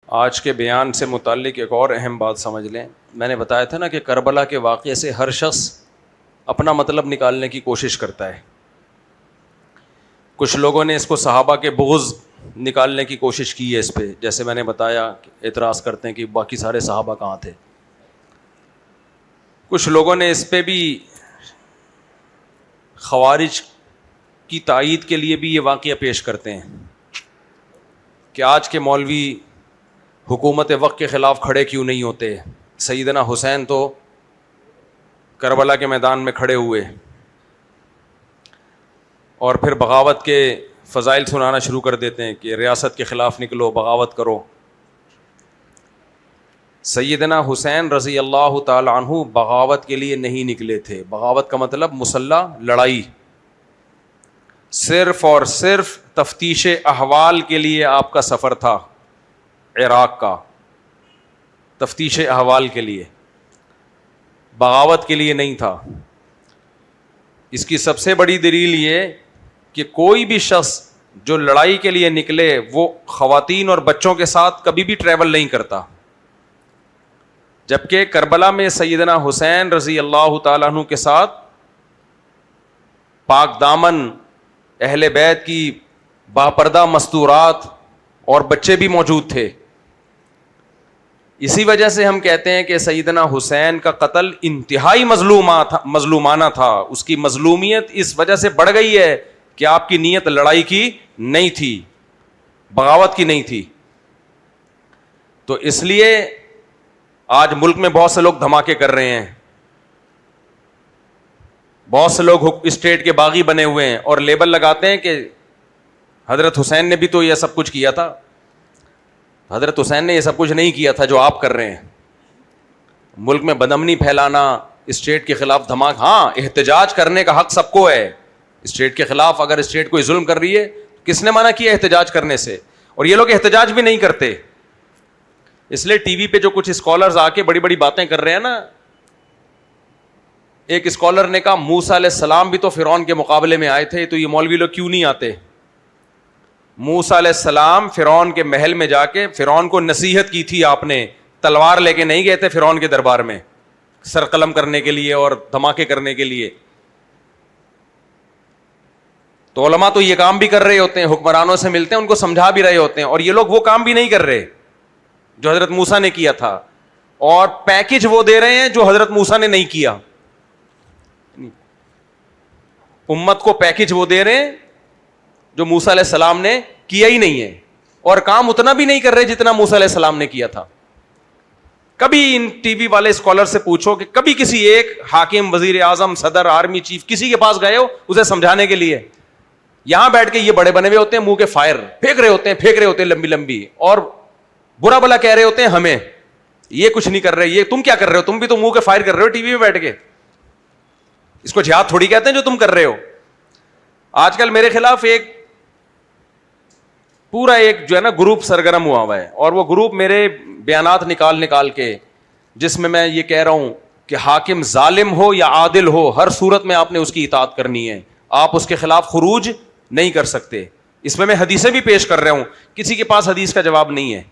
آج کے بیان سے متعلق ایک اور اہم بات سمجھ لیں. میں نے بتایا تھا نا کہ کربلا کے واقعے سے ہر شخص اپنا مطلب نکالنے کی کوشش کرتا ہے. کچھ لوگوں نے اس کو صحابہ کے بغض نکالنے کی کوشش کی ہے اس پہ، جیسے میں نے بتایا اعتراض کرتے ہیں کہ باقی سارے صحابہ کہاں تھے. کچھ لوگوں نے اس پہ بھی خوارج کی تائید کے لیے بھی یہ واقعہ پیش کرتے ہیں کہ آج کے مولوی حکومت وقت کے خلاف کھڑے کیوں نہیں ہوتے. سیدنا حسین تو کربلا کے میدان میں کھڑے ہوئے اور پھر بغاوت کے فضائل سنانا شروع کر دیتے ہیں کہ ریاست کے خلاف نکلو، بغاوت کرو. سیدنا حسین رضی اللہ تعالی عنہ بغاوت کے لیے نہیں نکلے تھے. بغاوت کا مطلب مسلح لڑائی. صرف اور صرف تفتیش احوال کے لیے آپ کا سفر تھا، عراق کا تفتیش احوال کے لیے، بغاوت کے لیے نہیں تھا. اس کی سب سے بڑی دلیل یہ کہ کوئی بھی شخص جو لڑائی کے لیے نکلے وہ خواتین اور بچوں کے ساتھ کبھی بھی ٹریول نہیں کرتا. جبکہ کربلا میں سیدنا حسین رضی اللہ تعالیٰ عنہ کے ساتھ پاک دامن اہل بیت کی باپردہ مستورات اور بچے بھی موجود تھے. اسی وجہ سے ہم کہتے ہیں کہ سیدنا حسین کا قتل انتہائی مظلومانہ تھا. اس کی مظلومیت اس وجہ سے بڑھ گئی ہے کہ آپ کی نیت لڑائی کی نہیں تھی، بغاوت کی نہیں تھی. تو اس لیے آج ملک میں بہت سے لوگ دھماکے کر رہے ہیں، بہت سے لوگ اسٹیٹ کے باغی بنے ہوئے ہیں اور لیبل لگاتے ہیں کہ حضرت حسین نے بھی تو یہ سب کچھ کیا تھا. حضرت حسین نے یہ سب کچھ نہیں کیا تھا جو آپ کر رہے ہیں. ملک میں بدامنی پھیلانا، اسٹیٹ کے خلاف دھماکہ، ہاں احتجاج کرنے کا حق سب کو ہے. اسٹیٹ کے خلاف اگر اسٹیٹ کوئی ظلم کر رہی ہے کس نے منع کیا احتجاج کرنے سے؟ اور یہ لوگ احتجاج بھی نہیں کرتے. اس لیے ٹی وی پہ جو کچھ اسکالرز آ کے بڑی بڑی باتیں کر رہے ہیں نا، ایک اسکالر نے کہا موسیٰ علیہ السلام بھی تو فرعون کے مقابلے میں آئے تھے، تو یہ مولوی لوگ کیوں نہیں آتے؟ موسیٰ علیہ السلام فرعون کے محل میں جا کے فرعون کو نصیحت کی تھی آپ نے، تلوار لے کے نہیں گئے تھے فرعون کے دربار میں سر قلم کرنے کے لیے اور دھماکے کرنے کے لیے. تو علماء تو یہ کام بھی کر رہے ہوتے ہیں، حکمرانوں سے ملتے ہیں، ان کو سمجھا بھی رہے ہوتے ہیں، اور یہ لوگ وہ کام بھی نہیں کر رہے جو حضرت موسیٰ نے کیا تھا، اور پیکج وہ دے رہے ہیں جو حضرت موسیٰ نے نہیں کیا. امت کو پیکج وہ دے رہے ہیں جو موسیٰ علیہ السلام نے کیا ہی نہیں ہے، اور کام اتنا بھی نہیں کر رہے جتنا موسیٰ علیہ السلام نے کیا تھا. کبھی ان ٹی وی والے اسکالر سے پوچھو کہ کبھی کسی ایک حاکم، وزیر اعظم، صدر، آرمی چیف کسی کے پاس گئے ہو اسے سمجھانے کے لیے؟ یہاں بیٹھ کے یہ بڑے بنے ہوئے ہوتے ہیں، منہ کے فائر پھینک رہے ہوتے ہیں لمبی لمبی، اور برا بلا کہہ رہے ہوتے ہیں ہمیں، یہ کچھ نہیں کر رہے. یہ تم کیا کر رہے ہو؟ تم بھی تو منہ کے فائر کر رہے ہو ٹی وی میں بیٹھ کے. اس کو جہاد تھوڑی کہتے ہیں جو تم کر رہے ہو. آج کل میرے خلاف ایک پورا جو ہے نا گروپ سرگرم ہوا ہے، اور وہ گروپ میرے بیانات نکال کے، جس میں یہ کہہ رہا ہوں کہ حاکم ظالم ہو یا عادل ہو، ہر صورت میں آپ نے اس کی اطاعت کرنی ہے، آپ اس کے خلاف خروج نہیں کر سکتے. اس میں حدیثیں بھی پیش کر رہا ہوں، کسی کے پاس حدیث کا جواب نہیں ہے،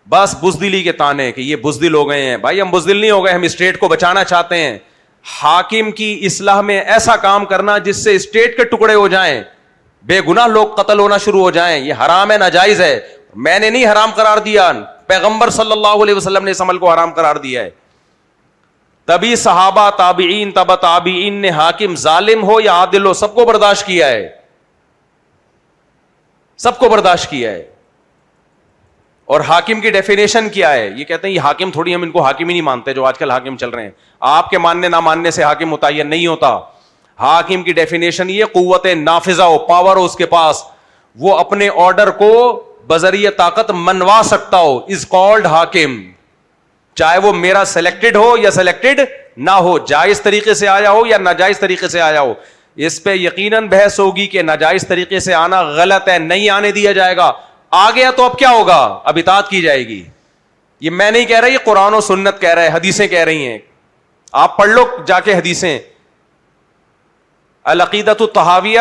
بس بزدلی کے تانے کہ یہ بزدل ہو گئے ہیں. بھائی ہم بزدل نہیں ہو گئے، ہم اسٹیٹ کو بچانا چاہتے ہیں. حاکم کی اصلاح میں ایسا کام کرنا جس سے اسٹیٹ کے ٹکڑے ہو جائیں، بے گناہ لوگ قتل ہونا شروع ہو جائیں، یہ حرام ہے، ناجائز ہے. میں نے نہیں حرام قرار دیا، پیغمبر صلی اللہ علیہ وسلم نے اس عمل کو حرام قرار دیا ہے. تبھی صحابہ، تابعین، تبع تابعین نے حاکم ظالم ہو یا عادل ہو سب کو برداشت کیا ہے، سب کو برداشت کیا ہے. اور حاکم کی ڈیفینیشن کیا ہے؟ یہ کہتے ہیں یہ حاکم تھوڑی، ہم ان کو حاکم ہی نہیں مانتے جو آج کل حاکم چل رہے ہیں. آپ کے ماننے نہ ماننے سے حاکم متعین نہیں ہوتا. حاکم کی ڈیفینیشن یہ قوت نافذہ ہو، پاور ہو اس کے پاس، وہ اپنے آرڈر کو بذریعہ طاقت منوا سکتا ہو، از کالڈ حاکم. چاہے وہ میرا سلیکٹڈ ہو یا سلیکٹڈ نہ ہو، جائز طریقے سے آیا ہو یا ناجائز طریقے سے آیا ہو. اس پہ یقیناً بحث ہوگی کہ ناجائز طریقے سے آنا غلط ہے، نہیں آنے دیا جائے گا. آ گیا تو اب کیا ہوگا؟ اب اطاعت کی جائے گی. یہ میں نہیں کہہ رہا، یہ قرآن و سنت کہہ رہا ہے، حدیثیں کہہ رہی ہیں. آپ پڑھ لو جا کے حدیثیں. العقیدۃ الطحاویہ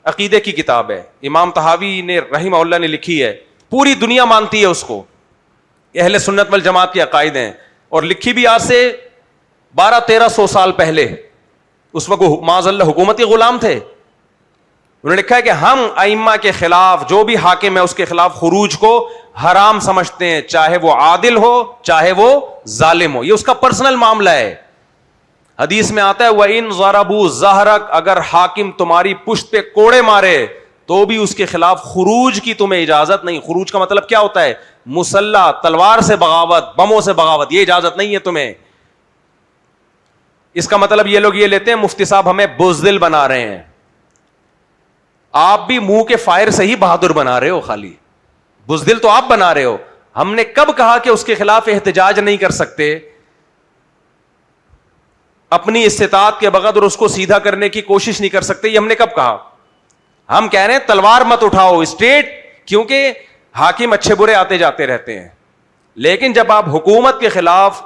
عقیدے کی کتاب ہے، امام طحاوی نے رحمہ اللہ نے لکھی ہے، پوری دنیا مانتی ہے اس کو. اہل سنت والجماعت کے عقائد ہیں, اور لکھی بھی آج سے 1200-1300 سال پہلے. اس وقت معاذ اللہ حکومتی غلام تھے. انہوں نے لکھا ہے کہ ہم ائمہ کے خلاف, جو بھی حاکم ہے اس کے خلاف خروج کو حرام سمجھتے ہیں, چاہے وہ عادل ہو چاہے وہ ظالم ہو. یہ اس کا پرسنل معاملہ ہے. حدیث میں آتا ہے وَإِن ضَرَبُوا ظَهْرَكَ, اگر حاکم تمہاری پشت پہ کوڑے مارے تو بھی اس کے خلاف خروج کی تمہیں اجازت نہیں. خروج کا مطلب کیا ہوتا ہے؟ مسلح, تلوار سے بغاوت, بموں سے بغاوت, یہ اجازت نہیں ہے تمہیں. اس کا مطلب یہ لوگ یہ لیتے ہیں مفتی صاحب ہمیں بزدل بنا رہے ہیں. آپ بھی منہ کے فائر سے ہی بہادر بنا رہے ہو, خالی بزدل تو آپ بنا رہے ہو. ہم نے کب کہا کہ اس کے خلاف احتجاج نہیں کر سکتے؟ اپنی استطاعت کے بغیر اس کو سیدھا کرنے کی کوشش نہیں کر سکتے, یہ ہم نے کب کہا؟ ہم کہہ رہے ہیں تلوار مت اٹھاؤ اسٹیٹ, کیونکہ حاکم اچھے برے آتے جاتے رہتے ہیں. لیکن جب آپ حکومت کے خلاف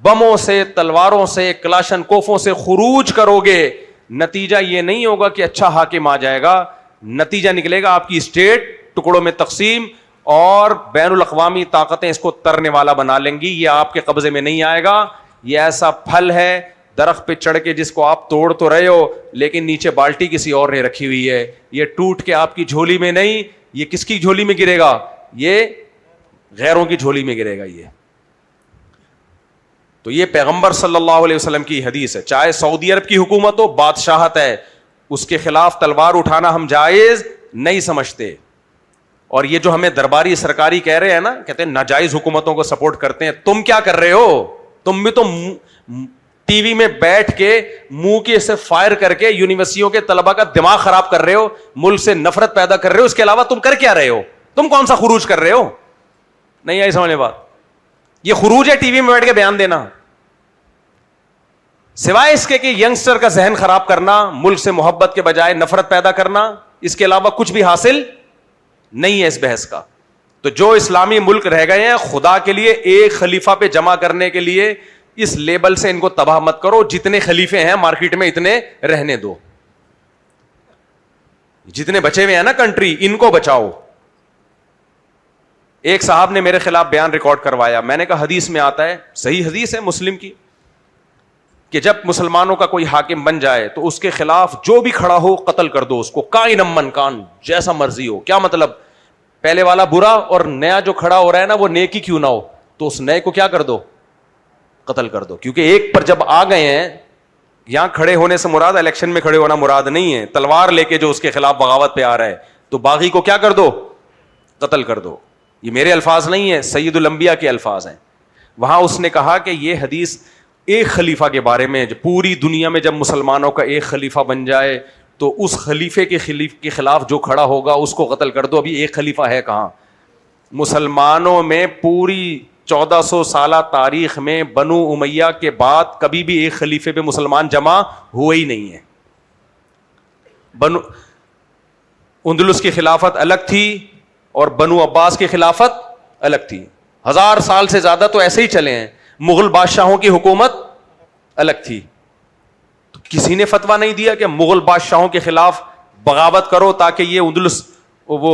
بموں سے, تلواروں سے, کلاشن کوفوں سے خروج کرو گے, نتیجہ یہ نہیں ہوگا کہ اچھا حاکم آ جائے گا, نتیجہ نکلے گا آپ کی اسٹیٹ ٹکڑوں میں تقسیم, اور بین الاقوامی طاقتیں اس کو ترنے والا بنا لیں گی. یہ آپ کے قبضے میں نہیں آئے گا. یہ ایسا پھل ہے درخت پہ چڑھ کے جس کو آپ توڑ تو رہے ہو لیکن نیچے بالٹی کسی اور نے رکھی ہوئی ہے. یہ ٹوٹ کے آپ کی جھولی میں نہیں, یہ کس کی جھولی میں گرے گا؟ یہ غیروں کی جھولی میں گرے گا. یہ تو یہ پیغمبر صلی اللہ علیہ وسلم کی حدیث ہے. چاہے سعودی عرب کی حکومت ہو, بادشاہت ہے, اس کے خلاف تلوار اٹھانا ہم جائز نہیں سمجھتے. اور یہ جو ہمیں درباری سرکاری کہہ رہے ہیں نا, کہتے ہیں ناجائز حکومتوں کو سپورٹ کرتے ہیں, تم کیا کر رہے ہو؟ تم بھی تو ٹی وی میں بیٹھ کے منہ کے سے فائر کر کے یونیورسٹیوں کے طلبہ کا دماغ خراب کر رہے ہو, ملک سے نفرت پیدا کر رہے ہو. اس کے علاوہ تم کر کیا رہے ہو؟ تم کون سا خروج کر رہے ہو؟ نہیں آئی سمجھ میں بات؟ یہ خروج ہے ٹی وی میں بیٹھ کے بیان دینا, سوائے اس کے کہ ینگسٹر کا ذہن خراب کرنا, ملک سے محبت کے بجائے نفرت پیدا کرنا. اس کے علاوہ کچھ بھی حاصل نہیں ہے اس بحث کا. تو جو اسلامی ملک رہ گئے ہیں, خدا کے لیے ایک خلیفہ پہ جمع کرنے کے لیے اس لیبل سے ان کو تباہ مت کرو. جتنے خلیفے ہیں مارکیٹ میں اتنے رہنے دو, جتنے بچے ہوئے ہیں نا کنٹری, ان کو بچاؤ. ایک صاحب نے میرے خلاف بیان ریکارڈ کروایا, میں نے کہا حدیث میں آتا ہے, صحیح حدیث ہے مسلم کی, کہ جب مسلمانوں کا کوئی حاکم بن جائے تو اس کے خلاف جو بھی کھڑا ہو قتل کر دو اس کو, کائن من کان, جیسا مرضی ہو. کیا مطلب؟ پہلے والا برا اور نیا جو کھڑا ہو رہا ہے نا وہ نیکی کیوں نہ ہو, تو اس نئے کو کیا کر دو؟ قتل کر دو. کیونکہ ایک پر جب آ گئے ہیں, یہاں کھڑے ہونے سے مراد الیکشن میں کھڑے ہونا مراد نہیں ہے, تلوار لے کے جو اس کے خلاف بغاوت پہ آ رہا ہے, تو باغی کو کیا کر دو؟ قتل کر دو. یہ میرے الفاظ نہیں ہیں, سید الانبیاء کے الفاظ ہیں. وہاں اس نے کہا کہ یہ حدیث ایک خلیفہ کے بارے میں, پوری دنیا میں جب مسلمانوں کا ایک خلیفہ بن جائے تو اس خلیفے کے خلاف جو کھڑا ہوگا اس کو قتل کر دو. ابھی ایک خلیفہ ہے کہاں؟ مسلمانوں میں پوری 1400 سالہ تاریخ میں بنو امیہ کے بعد کبھی بھی ایک خلیفے پہ مسلمان جمع ہوئے ہی نہیں ہے. اندلس کی خلافت الگ تھی اور بنو عباس کی خلافت الگ تھی. 1000 سال سے زیادہ تو ایسے ہی چلے ہیں. مغل بادشاہوں کی حکومت الگ تھی, تو کسی نے فتویٰ نہیں دیا کہ مغل بادشاہوں کے خلاف بغاوت کرو تاکہ یہ اندلس, وہ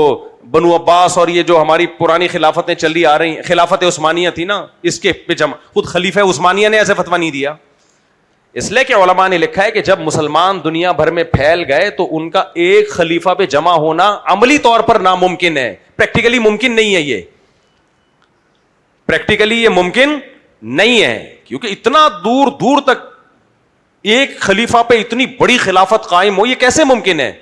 بنو عباس اور یہ جو ہماری پرانی خلافتیں چلی آ رہی ہیں, خلافت عثمانیہ تھی نا, اس کے پہ جمع, خود خلیفہ عثمانیہ نے ایسے فتویٰ نہیں دیا. اس لیے کہ علماء نے لکھا ہے کہ جب مسلمان دنیا بھر میں پھیل گئے تو ان کا ایک خلیفہ پہ جمع ہونا عملی طور پر ناممکن ہے, پریکٹیکلی ممکن نہیں ہے. یہ پریکٹیکلی یہ ممکن نہیں ہے, کیونکہ اتنا دور دور تک ایک خلیفہ پہ اتنی بڑی خلافت قائم ہو, یہ کیسے ممکن ہے؟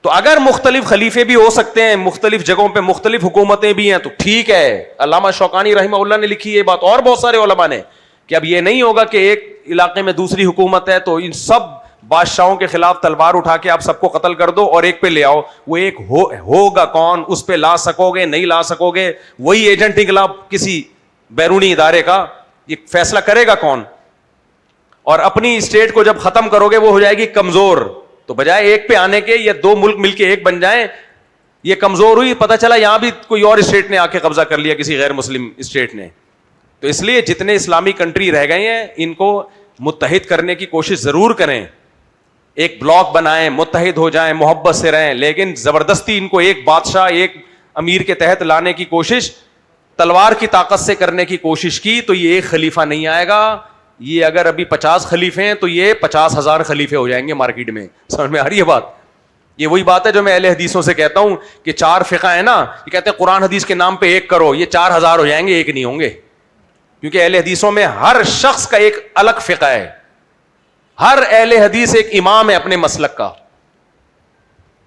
تو اگر مختلف خلیفے بھی ہو سکتے ہیں, مختلف جگہوں پہ مختلف حکومتیں بھی ہیں, تو ٹھیک ہے. علامہ شوکانی رحمہ اللہ نے لکھی یہ بات, اور بہت سارے علماء نے, کہ اب یہ نہیں ہوگا کہ ایک علاقے میں دوسری حکومت ہے تو ان سب بادشاہوں کے خلاف تلوار اٹھا کے آپ سب کو قتل کر دو اور ایک پہ لے آؤ. وہ ایک ہوگا کون؟ اس پہ لا سکو گے نہیں لا سکو گے, وہی ایجنٹ نکلا کسی بیرونی ادارے کا, یہ فیصلہ کرے گا کون؟ اور اپنی اسٹیٹ کو جب ختم کرو گے وہ ہو جائے گی کمزور, تو بجائے ایک پہ آنے کے یا دو ملک مل کے ایک بن جائیں, یہ کمزور ہوئی, پتہ چلا یہاں بھی کوئی اور اسٹیٹ نے آ کے قبضہ کر لیا, کسی غیر مسلم اسٹیٹ نے. تو اس لیے جتنے اسلامی کنٹری رہ گئے ہیں ان کو متحد کرنے کی کوشش ضرور کریں, ایک بلاک بنائیں, متحد ہو جائیں, محبت سے رہیں, لیکن زبردستی ان کو ایک بادشاہ ایک امیر کے تحت لانے کی کوشش تلوار کی طاقت سے کرنے کی کوشش کی تو یہ ایک خلیفہ نہیں آئے گا. یہ اگر ابھی 50 خلیفے ہیں تو یہ 50,000 خلیفے ہو جائیں گے مارکیٹ میں. سمجھ میں آ رہی ہے بات؟ یہ وہی بات ہے جو میں اہل حدیثوں سے کہتا ہوں کہ 4 فقہ ہیں نا, یہ کہتے ہیں قرآن حدیث کے نام پہ ایک کرو, یہ 4,000 ہو جائیں گے, ایک نہیں ہوں گے. کیونکہ اہل حدیثوں میں ہر شخص کا ایک الگ فقہ ہے, ہر اہل حدیث ایک امام ہے اپنے مسلک کا,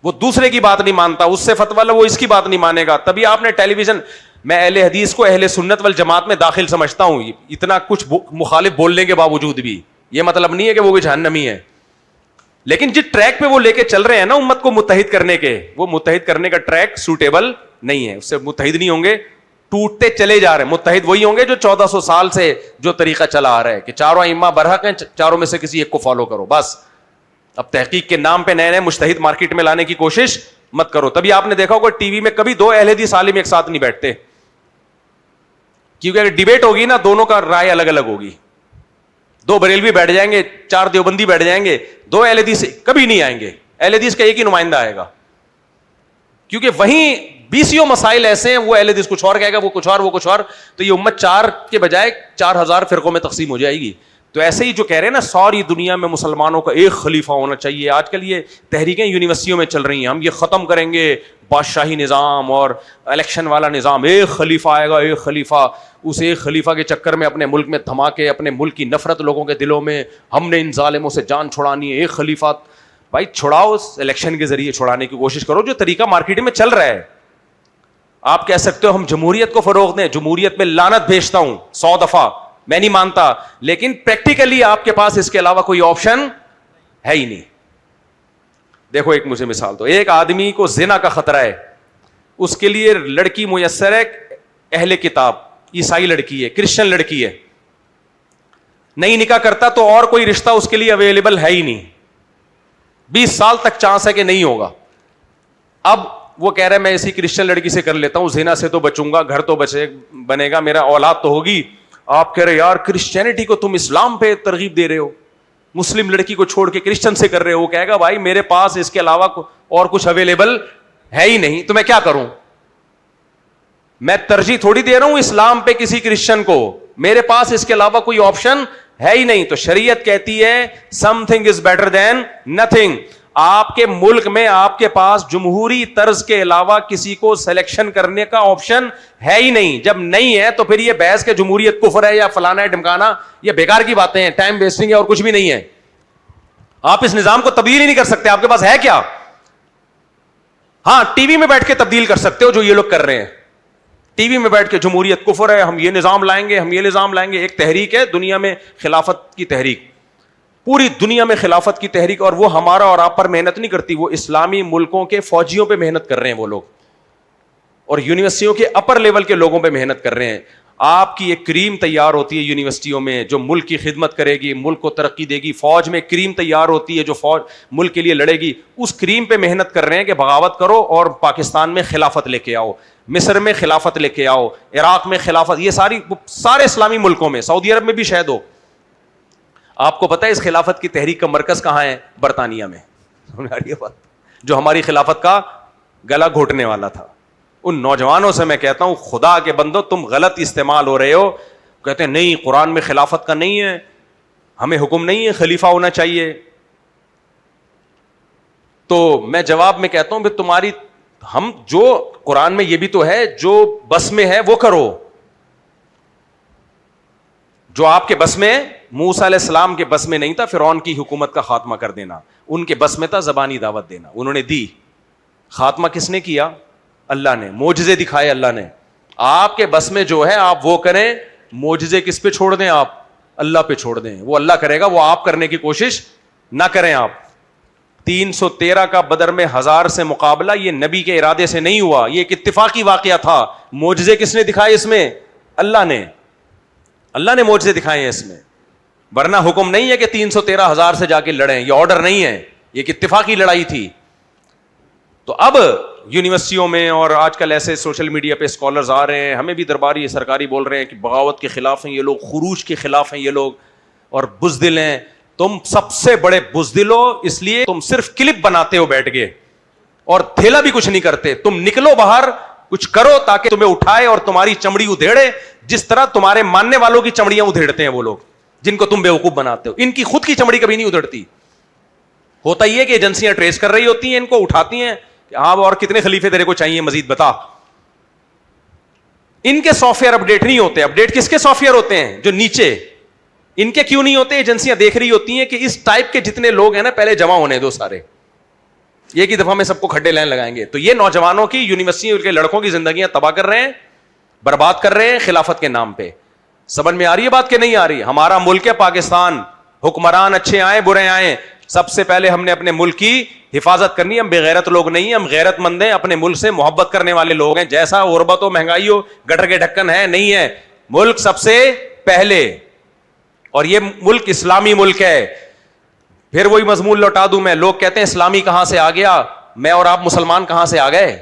وہ دوسرے کی بات نہیں مانتا, اس سے فتویٰ لو وہ اس کی بات نہیں مانے گا. تبھی آپ نے ٹیلی ویژن, میں اہل حدیث کو اہل سنت والجماعت میں داخل سمجھتا ہوں, اتنا کچھ مخالف بولنے کے باوجود بھی. یہ مطلب نہیں ہے کہ وہ کوئی جہنمی ہے, لیکن جس ٹریک پہ وہ لے کے چل رہے ہیں نا امت کو متحد کرنے کے, وہ متحد کرنے کا ٹریک سوٹیبل نہیں ہے, اس سے متحد نہیں ہوں گے, ٹوٹتے چلے جا رہے ہیں. متحد وہی ہوں گے جو 1400 سال سے جو طریقہ چلا آ رہا ہے کہ چاروں ائمہ برحق ہیں, چاروں میں سے کسی ایک کو فالو کرو بس. اب تحقیق کے نام پہ نئے نئے مجتہد مارکیٹ میں لانے کی کوشش مت کرو. تبھی آپ نے دیکھا ہوگا ٹی وی میں کبھی 2 اہل حدیث عالم ایک ساتھ نہیں بیٹھتے, کیونکہ اگر ڈیبیٹ ہوگی نا دونوں کا رائے الگ الگ ہوگی. 2 بریلوی بیٹھ جائیں گے, 4 دیوبندی بیٹھ جائیں گے, 2 اہل حدیث کبھی نہیں آئیں گے. اہل حدیث کا ایک ہی نمائندہ آئے گا, کیونکہ وہیں 20 مسائل ایسے ہیں, وہ اہل حدیث کچھ اور کہے گا, وہ کچھ اور, وہ کچھ اور, تو یہ امت 4 کے بجائے 4,000 فرقوں میں تقسیم ہو جائے گی. تو ایسے ہی جو کہہ رہے ہیں نا ساری دنیا میں مسلمانوں کا ایک خلیفہ ہونا چاہیے, آج کل یہ تحریکیں یونیورسٹیوں میں چل رہی ہیں, ہم یہ ختم کریں گے بادشاہی نظام اور الیکشن والا نظام, ایک خلیفہ آئے گا, ایک خلیفہ. اس ایک خلیفہ کے چکر میں اپنے ملک میں دھماکے, اپنے ملک کی نفرت لوگوں کے دلوں میں, ہم نے ان ظالموں سے جان چھڑانی ہے, ایک خلیفہ. بھائی چھڑاؤ, الیکشن کے ذریعے چھڑانے کی کوشش کرو جو طریقہ مارکیٹ میں چل رہا ہے. آپ کہہ سکتے ہو ہم جمہوریت کو فروغ دیں, جمہوریت میں لعنت بھیجتا ہوں 100 دفعہ, میں نہیں مانتا, لیکن پریکٹیکلی آپ کے پاس اس کے علاوہ کوئی آپشن ہے ہی نہیں. دیکھو ایک مجھے مثال دو, ایک آدمی کو زنا کا خطرہ ہے, اس کے لیے لڑکی میسر ہے, اہل کتاب, عیسائی لڑکی ہے, کرسچن لڑکی ہے, نہیں نکاح کرتا تو اور کوئی رشتہ اس کے لیے اویلیبل ہے ہی نہیں, 20 سال تک چانس ہے کہ نہیں ہوگا. اب وہ کہہ رہے ہیں میں اسی کرسچن لڑکی سے کر لیتا ہوں, زنا سے تو بچوں گا, گھر تو بنے گا, میرا اولاد تو ہوگی. آپ کہہ رہے یار کرسچینٹی کو تم اسلام پہ ترغیب دے رہے ہو, مسلم لڑکی کو چھوڑ کے کرسچن سے کر رہے ہو. وہ کہے گا بھائی میرے پاس اس کے علاوہ اور کچھ اویلیبل ہے ہی نہیں, تو میں کیا کروں؟ میں ترجیح تھوڑی دے رہا ہوں اسلام پہ کسی کرسچن کو, میرے پاس اس کے علاوہ کوئی آپشن ہے ہی نہیں. تو شریعت کہتی ہے some thing is better than nothing. آپ کے ملک میں آپ کے پاس جمہوری طرز کے علاوہ کسی کو سلیکشن کرنے کا آپشن ہے ہی نہیں. جب نہیں ہے تو پھر یہ بحث کے جمہوریت کفر ہے یا فلانا ہے ڈمکانا, یہ بیکار کی باتیں ہیں, ٹائم ویسٹنگ ہے اور کچھ بھی نہیں ہے. آپ اس نظام کو تبدیل ہی نہیں کر سکتے, آپ کے پاس ہے کیا؟ ہاں ٹی وی میں بیٹھ کے تبدیل کر سکتے ہو جو یہ لوگ کر رہے ہیں. ٹی وی میں بیٹھ کے جمہوریت کفر ہے, ہم یہ نظام لائیں گے, ہم یہ نظام لائیں گے. ایک تحریک ہے دنیا میں خلافت کی تحریک, پوری دنیا میں خلافت کی تحریک, اور وہ ہمارا اور آپ پر محنت نہیں کرتی, وہ اسلامی ملکوں کے فوجیوں پہ محنت کر رہے ہیں وہ لوگ, اور یونیورسٹیوں کے اپر لیول کے لوگوں پہ محنت کر رہے ہیں. آپ کی ایک کریم تیار ہوتی ہے یونیورسٹیوں میں جو ملک کی خدمت کرے گی, ملک کو ترقی دے گی. فوج میں کریم تیار ہوتی ہے جو فوج ملک کے لیے لڑے گی. اس کریم پہ محنت کر رہے ہیں کہ بغاوت کرو اور پاکستان میں خلافت لے کے آؤ, مصر میں خلافت لے کے آؤ, عراق میں خلافت, یہ سارے اسلامی ملکوں میں, سعودی عرب میں بھی شاید ہو. آپ کو پتہ ہے اس خلافت کی تحریک کا مرکز کہاں ہے؟ برطانیہ میں. جو ہماری خلافت کا گلا گھوٹنے والا تھا. ان نوجوانوں سے میں کہتا ہوں خدا کے بندو تم غلط استعمال ہو رہے ہو. کہتے ہیں نہیں قرآن میں خلافت کا نہیں ہے, ہمیں حکم نہیں ہے خلیفہ ہونا چاہیے. تو میں جواب میں کہتا ہوں تمہاری, ہم جو قرآن میں یہ بھی تو ہے جو بس میں ہے وہ کرو, جو آپ کے بس میں, موسیٰ علیہ السلام کے بس میں نہیں تھا فرعون کی حکومت کا خاتمہ کر دینا, ان کے بس میں تھا زبانی دعوت دینا, انہوں نے دی. خاتمہ کس نے کیا؟ اللہ نے. معجزے دکھائے اللہ نے. آپ کے بس میں جو ہے آپ وہ کریں, معجزے کس پہ چھوڑ دیں؟ آپ اللہ پہ چھوڑ دیں, وہ اللہ کرے گا, وہ آپ کرنے کی کوشش نہ کریں. آپ 313 کا بدر میں 1000 سے مقابلہ یہ نبی کے ارادے سے نہیں ہوا, یہ ایک اتفاقی واقعہ تھا. معجزے کس نے دکھائے اس میں؟ اللہ نے. اللہ نے معجزے دکھائے ہیں اس میں, ورنہ حکم نہیں ہے کہ 313,000 سے جا کے لڑیں, یہ آرڈر نہیں ہے, یہ ایک اتفاقی لڑائی تھی. تو اب یونیورسٹیوں میں اور آج کل ایسے سوشل میڈیا پہ اسکالرز آ رہے ہیں, ہمیں بھی درباری سرکاری بول رہے ہیں کہ بغاوت کے خلاف ہیں یہ لوگ, خروج کے خلاف ہیں یہ لوگ, اور بزدل ہیں. تم سب سے بڑے بزدل ہو, اس لیے تم صرف کلپ بناتے ہو بیٹھ کے اور تھیلا بھی کچھ نہیں کرتے. تم نکلو باہر, کچھ کرو تاکہ تمہیں اٹھائے اور تمہاری چمڑی ادھیڑے, جس طرح تمہارے ماننے والوں کی چمڑیاں ادھیڑتے ہیں وہ لوگ جن کو تم بیوقوف بناتے ہو. ان کی خود کی چمڑی کبھی نہیں ادھڑتی. ہوتا یہ کہ ایجنسیاں ٹریس کر رہی ہوتی ہیں, ان کو اٹھاتی ہیں کہ ہاں اور کتنے خلیفے تیرے کو چاہیے مزید بتا. ان کے سافٹ ویئر اپڈیٹ نہیں ہوتے. اپڈیٹ کس کے سافٹ ویئر ہوتے ہیں؟ جو نیچے. ان کے کیوں نہیں ہوتے؟ ایجنسیاں دیکھ رہی ہوتی ہیں کہ اس ٹائپ کے جتنے لوگ ہیں نا پہلے جمع ہونے دو سارے, ایک ہی دفعہ میں سب کو کھڈے لائن لگائیں گے. تو یہ نوجوانوں کی, یونیورسٹی کے لڑکوں کی زندگیاں تباہ کر رہے ہیں, برباد کر رہے ہیں خلافت کے نام پہ. سمجھ میں آ رہی ہے بات کہ نہیں آ رہی؟ ہمارا ملک ہے پاکستان, حکمران اچھے آئیں برے آئیں, سب سے پہلے ہم نے اپنے ملک کی حفاظت کرنی ہے. ہم بے غیرت لوگ نہیں ہیں, ہم غیرت مند ہیں, اپنے ملک سے محبت کرنے والے لوگ ہیں. جیسا غربت ہو, مہنگائی ہو, گٹر کے ڈھکن ہے, نہیں ہے, ملک سب سے پہلے. اور یہ ملک اسلامی ملک ہے. پھر وہی مضمون لوٹا دوں میں, لوگ کہتے ہیں اسلامی کہاں سے آ گیا, میں اور آپ مسلمان کہاں سے آ گئے؟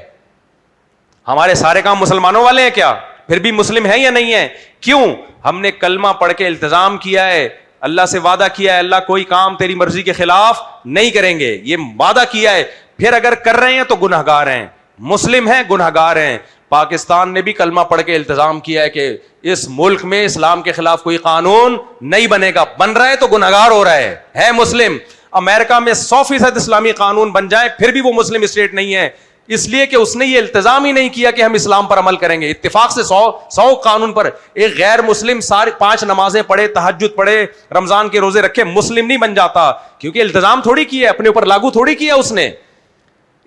ہمارے سارے کام مسلمانوں والے ہیں کیا؟ پھر بھی مسلم ہیں یا نہیں ہیں؟ کیوں؟ ہم نے کلمہ پڑھ کے التزام کیا ہے, اللہ سے وعدہ کیا ہے اللہ کوئی کام تیری مرضی کے خلاف نہیں کریں گے, یہ وعدہ کیا ہے. پھر اگر کر رہے ہیں تو گنہگار ہیں, مسلم ہیں گنہگار ہیں. پاکستان نے بھی کلمہ پڑھ کے التزام کیا ہے کہ اس ملک میں اسلام کے خلاف کوئی قانون نہیں بنے گا. بن رہا ہے تو گنہگار ہو رہا ہے مسلم. امریکہ میں 100% اسلامی قانون بن جائے پھر بھی وہ مسلم اسٹیٹ نہیں ہے, اس لیے کہ اس نے یہ التزام ہی نہیں کیا کہ ہم اسلام پر عمل کریں گے. اتفاق سے 100 قانون پر ایک غیر مسلم سارے 5 نمازیں پڑھے, تہجد پڑھے, رمضان کے روزے رکھے, مسلم نہیں بن جاتا, کیونکہ التزام تھوڑی کیا, اپنے اوپر لاگو تھوڑی کیا اس نے.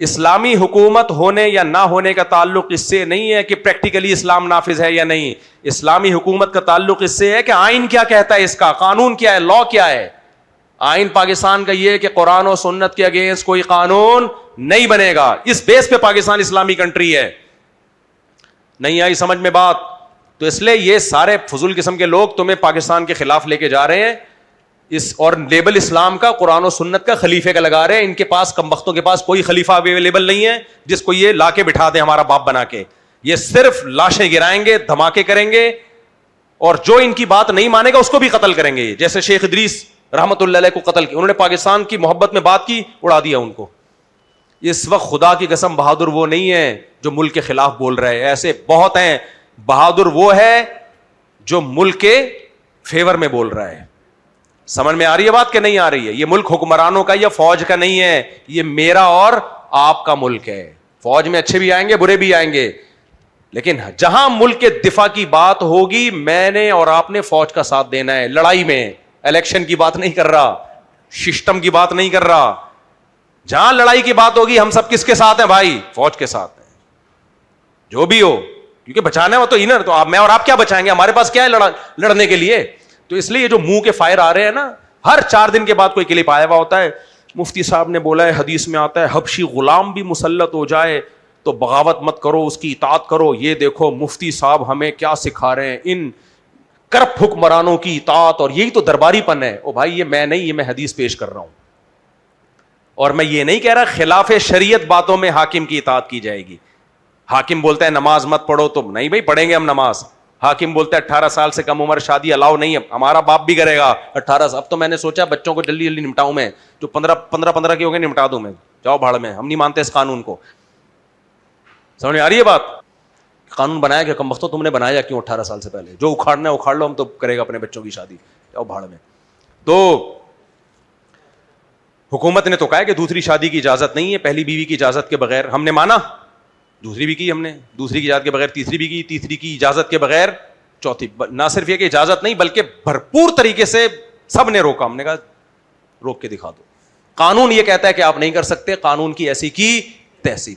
اسلامی حکومت ہونے یا نہ ہونے کا تعلق اس سے نہیں ہے کہ پریکٹیکلی اسلام نافذ ہے یا نہیں. اسلامی حکومت کا تعلق اس سے ہے کہ آئین کیا کہتا ہے, اس کا قانون کیا ہے, لا کیا ہے. آئین پاکستان کا یہ ہے کہ قرآن و سنت کے اگینسٹ کوئی قانون نہیں بنے گا. اس بیس پہ پاکستان اسلامی کنٹری ہے. نہیں آئی سمجھ میں بات؟ تو اس لیے یہ سارے فضول قسم کے لوگ تمہیں پاکستان کے خلاف لے کے جا رہے ہیں اس, اور لیبل اسلام کا, قرآن و سنت کا, خلیفے کا لگا رہے ہیں. ان کے پاس کم بختوں کے پاس کوئی خلیفہ اویلیبل نہیں ہے جس کو یہ لا کے بٹھا دے ہمارا باپ بنا کے. یہ صرف لاشیں گرائیں گے, دھماکے کریں گے, اور جو ان کی بات نہیں مانے گا اس کو بھی قتل کریں گے. جیسے شیخ ادریس رحمت اللہ علیہ کو قتل کیا, انہوں نے پاکستان کی محبت میں بات کی, اڑا دیا ان کو. اس وقت خدا کی قسم بہادر وہ نہیں ہے جو ملک کے خلاف بول رہے ہیں, ایسے بہت ہیں. بہادر وہ ہے جو ملک کے فیور میں بول رہا ہے. سمجھ میں آ رہی ہے بات کہ نہیں آ رہی ہے؟ یہ ملک حکمرانوں کا یا فوج کا نہیں ہے, یہ میرا اور آپ کا ملک ہے. فوج میں اچھے بھی آئیں گے, برے بھی آئیں گے, لیکن جہاں ملک کے دفاع کی بات ہوگی میں نے اور آپ نے فوج کا ساتھ دینا ہے. لڑائی میں الیکشن کی بات نہیں کر رہا, سسٹم کی بات نہیں کر رہا. جہاں لڑائی کی بات ہوگی ہم سب کس کے ساتھ ہیں بھائی؟ فوج کے ساتھ ہیں, جو بھی ہو, کیونکہ بچانا ہے وہ تو انر. تو میں اور آپ کیا بچائیں گے؟ ہمارے پاس کیا ہے لڑنے کے لیے؟ تو اس لیے جو منہ کے فائر آ رہے ہیں نا, ہر 4 دن کے بعد کوئی کلپ آیا ہوا ہوتا ہے. مفتی صاحب نے بولا ہے, حدیث میں آتا ہے حبشی غلام بھی مسلط ہو جائے تو بغاوت مت کرو, اس کی اطاعت کرو. یہ دیکھو مفتی صاحب ہمیں کیا سکھا رہے ہیں, ان کرپ حکمرانوں کی اطاعت, اور یہی تو درباری پن ہے. او بھائی یہ میں نہیں, یہ میں حدیث پیش کر رہا ہوں. اور میں یہ نہیں کہہ رہا خلاف شریعت باتوں میں حاکم کی اطاعت کی جائے گی. حاکم بولتا ہے نماز مت پڑھو تو نہیں بھائی پڑھیں گے ہم نماز. حاکم بولتا ہے 18 سال سے کم عمر شادی الاؤ نہیں ہے, ہمارا باپ بھی کرے گا 18. اب تو میں نے سوچا بچوں کو جلدی جلدی نمٹاؤں میں, جو 15 کے ہو گئے نمٹا دوں میں, جاؤ بھاڑ میں, ہم نہیں مانتے اس قانون کو. سمجھ میں آ رہی ہے بات؟ قانون بنایا کہ کم وقتوں تم نے بنایا کیوں 18 سال سے پہلے؟ جو اکھاڑنا ہے اکھاڑ لو, ہم تو کرے گا اپنے بچوں کی شادی, جاؤ بھاڑ میں. تو حکومت نے تو کہا کہ دوسری شادی کی اجازت نہیں ہے, پہلی بیوی کی اجازت کے بغیر. ہم نے مانا, دوسری بھی کی ہم نے, دوسری کی اجازت کے بغیر تیسری بھی کی, تیسری کی اجازت کے بغیر چوتھی. نہ صرف یہ کہ اجازت نہیں بلکہ بھرپور طریقے سے سب نے روکا. ہم نے کہا روک کے دکھا دو. قانون یہ کہتا ہے کہ آپ نہیں کر سکتے, قانون کی ایسی کی تحصیل.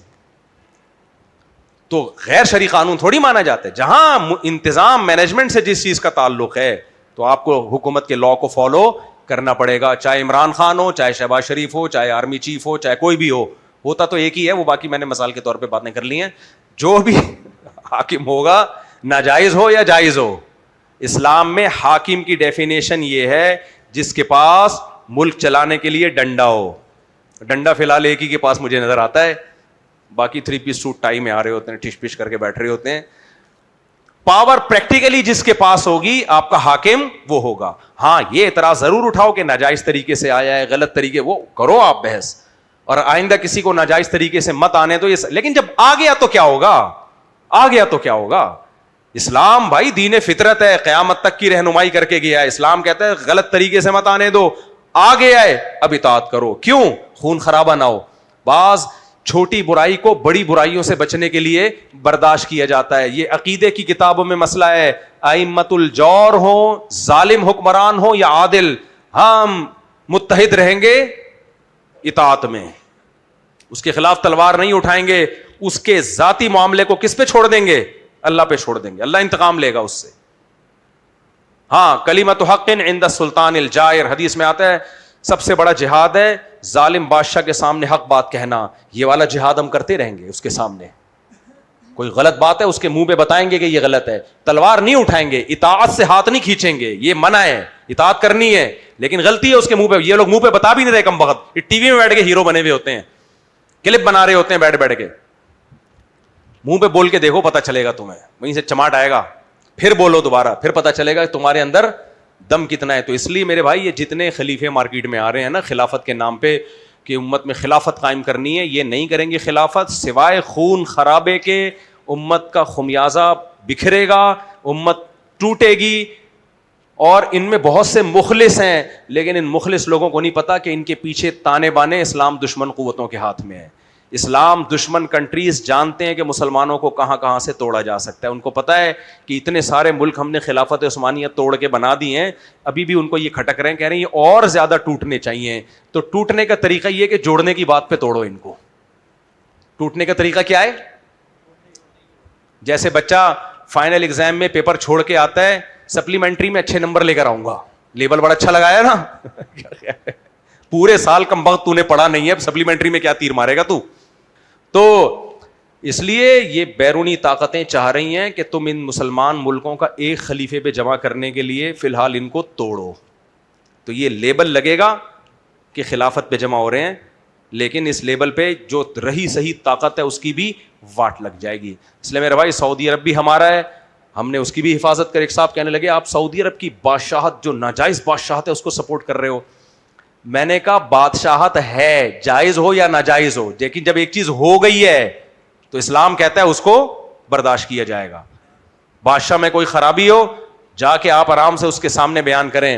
تو غیر شرعی قانون تھوڑی مانا جاتا ہے. جہاں انتظام مینجمنٹ سے جس چیز کا تعلق ہے تو آپ کو حکومت کے لا کو فالو کرنا پڑے گا, چاہے عمران خان ہو, چاہے شہباز شریف ہو, چاہے آرمی چیف ہو, چاہے کوئی بھی ہو. ہوتا تو ایک ہی ہے, وہ باقی میں نے مثال کے طور پہ باتیں کر لی ہیں. جو بھی حاکم ہوگا ناجائز ہو یا جائز ہو, اسلام میں حاکم کی ڈیفینیشن یہ ہے جس کے پاس ملک چلانے کے لیے ڈنڈا ہو. ڈنڈا فی الحال ایک ہی کے پاس مجھے نظر آتا ہے, باقی 3 پیس سوٹ ٹائی میں آ رہے ہوتے ہیں, ٹش پش کر کے بیٹھ رہے ہوتے ہیں. پاور پریکٹیکلی جس کے پاس ہوگی آپ کا حاکم وہ ہوگا. ہاں یہ اعتراض ضرور اٹھاؤ کہ ناجائز طریقے سے آیا ہے, غلط طریقے, وہ کرو آپ بحث, اور آئندہ کسی کو ناجائز طریقے سے مت آنے دو. لیکن جب آ گیا تو کیا ہوگا؟ آ گیا تو کیا ہوگا؟ اسلام بھائی دین فطرت ہے, قیامت تک کی رہنمائی کر کے گیا ہے. اسلام کہتا ہے غلط طریقے سے مت آنے دو, آ گیا ہے اب اطاعت کرو. کیوں؟ خون خرابہ نہ ہو. بعض چھوٹی برائی کو بڑی برائیوں سے بچنے کے لیے برداشت کیا جاتا ہے. یہ عقیدے کی کتابوں میں مسئلہ ہے. ائمۃ الجور ہوں, ظالم حکمران ہوں یا عادل, ہم متحد رہیں گے اطاعت میں, اس کے خلاف تلوار نہیں اٹھائیں گے. اس کے ذاتی معاملے کو کس پہ چھوڑ دیں گے؟ اللہ پہ چھوڑ دیں گے, اللہ انتقام لے گا اس سے. ہاں, کلمۃ حق عند السلطان الجائر, حدیث میں آتا ہے سب سے بڑا جہاد ہے ظالم بادشاہ کے سامنے حق بات کہنا. یہ والا جہاد ہم کرتے رہیں گے. اس کے سامنے کوئی غلط بات ہے اس کے منہ پہ بتائیں گے کہ یہ غلط ہے, تلوار نہیں اٹھائیں گے, اطاعت سے ہاتھ نہیں کھینچیں گے. یہ منع ہے, اطاعت کرنی ہے, لیکن غلطی ہے اس کے منہ پہ. یہ لوگ منہ پہ بتا بھی نہیں رہے کم وقت, یہ ٹی وی میں بیٹھ کے ہیرو بنے ہوئے ہوتے ہیں, کلپ بنا رہے ہوتے ہیں بیٹھ بیٹھ کے. منہ پہ بول کے دیکھو, پتہ چلے گا تمہیں, وہیں سے چماٹ آئے گا. پھر بولو دوبارہ, پھر پتہ چلے گا تمہارے اندر دم کتنا ہے. تو اس لیے میرے بھائی یہ جتنے خلیفے مارکیٹ میں آ رہے ہیں نا خلافت کے نام پہ کہ امت میں خلافت قائم کرنی ہے, یہ نہیں کریں گے خلافت سوائے خون خرابے کے. امت کا خمیازہ بکھرے گا, امت ٹوٹے گی. اور ان میں بہت سے مخلص ہیں, لیکن ان مخلص لوگوں کو نہیں پتا کہ ان کے پیچھے تانے بانے اسلام دشمن قوتوں کے ہاتھ میں ہے. اسلام دشمن کنٹریز جانتے ہیں کہ مسلمانوں کو کہاں کہاں سے توڑا جا سکتا ہے. ان کو پتا ہے کہ اتنے سارے ملک ہم نے خلافت عثمانیہ توڑ کے بنا دی ہیں, ابھی بھی ان کو یہ کھٹک رہے ہیں, کہہ رہے ہیں یہ اور زیادہ ٹوٹنے چاہیے. تو ٹوٹنے کا طریقہ یہ کہ جوڑنے کی بات پہ توڑو ان کو. ٹوٹنے کا طریقہ کیا ہے؟ جیسے بچہ فائنل ایگزام میں پیپر چھوڑ کے آتا ہے, سپلیمنٹری میں اچھے نمبر لے کر آؤں گا, لیبل بڑا اچھا لگایا نا پورے سال کم وقت تو نے پڑھا نہیں ہے, سپلیمنٹری میں کیا تیر مارے گا تو. تو اس لیے یہ بیرونی طاقتیں چاہ رہی ہیں کہ تم ان مسلمان ملکوں کا ایک خلیفے پہ جمع کرنے کے لیے فی الحال ان کو توڑو. تو یہ لیبل لگے گا کہ خلافت پہ جمع ہو رہے ہیں, لیکن اس لیبل پہ جو رہی صحیح طاقت ہے اس کی بھی واٹ لگ جائے گی. اس لیے میرے بھائی سعودی عرب بھی ہمارا ہے, ہم نے اس کی بھی حفاظت کر. ایک صاحب کہنے لگے آپ سعودی عرب کی بادشاہت جو ناجائز بادشاہت ہے اس کو سپورٹ کر رہے ہو. میں نے کہا بادشاہت ہے, جائز ہو یا ناجائز ہو, لیکن جب ایک چیز ہو گئی ہے تو اسلام کہتا ہے اس کو برداشت کیا جائے گا. بادشاہ میں کوئی خرابی ہو جا کے آپ آرام سے اس کے سامنے بیان کریں.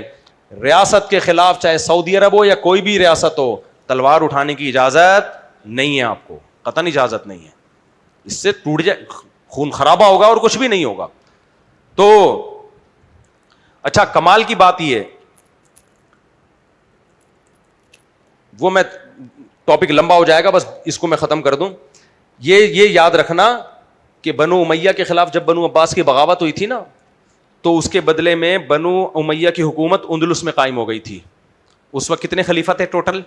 ریاست کے خلاف چاہے سعودی عرب ہو یا کوئی بھی ریاست ہو, تلوار اٹھانے کی اجازت نہیں ہے آپ کو, قطعاً اجازت نہیں ہے. اس سے ٹوٹ جائے, خون خرابہ ہوگا اور کچھ بھی نہیں ہوگا. تو اچھا کمال کی بات یہ ہے, وہ میں ٹاپک لمبا ہو جائے گا, بس اس کو میں ختم کر دوں. یہ یاد رکھنا کہ بنو امیہ کے خلاف جب بنو عباس کی بغاوت ہوئی تھی نا, تو اس کے بدلے میں بنو امیہ کی حکومت اندلس میں قائم ہو گئی تھی. اس وقت کتنے خلیفہ تھے ٹوٹل؟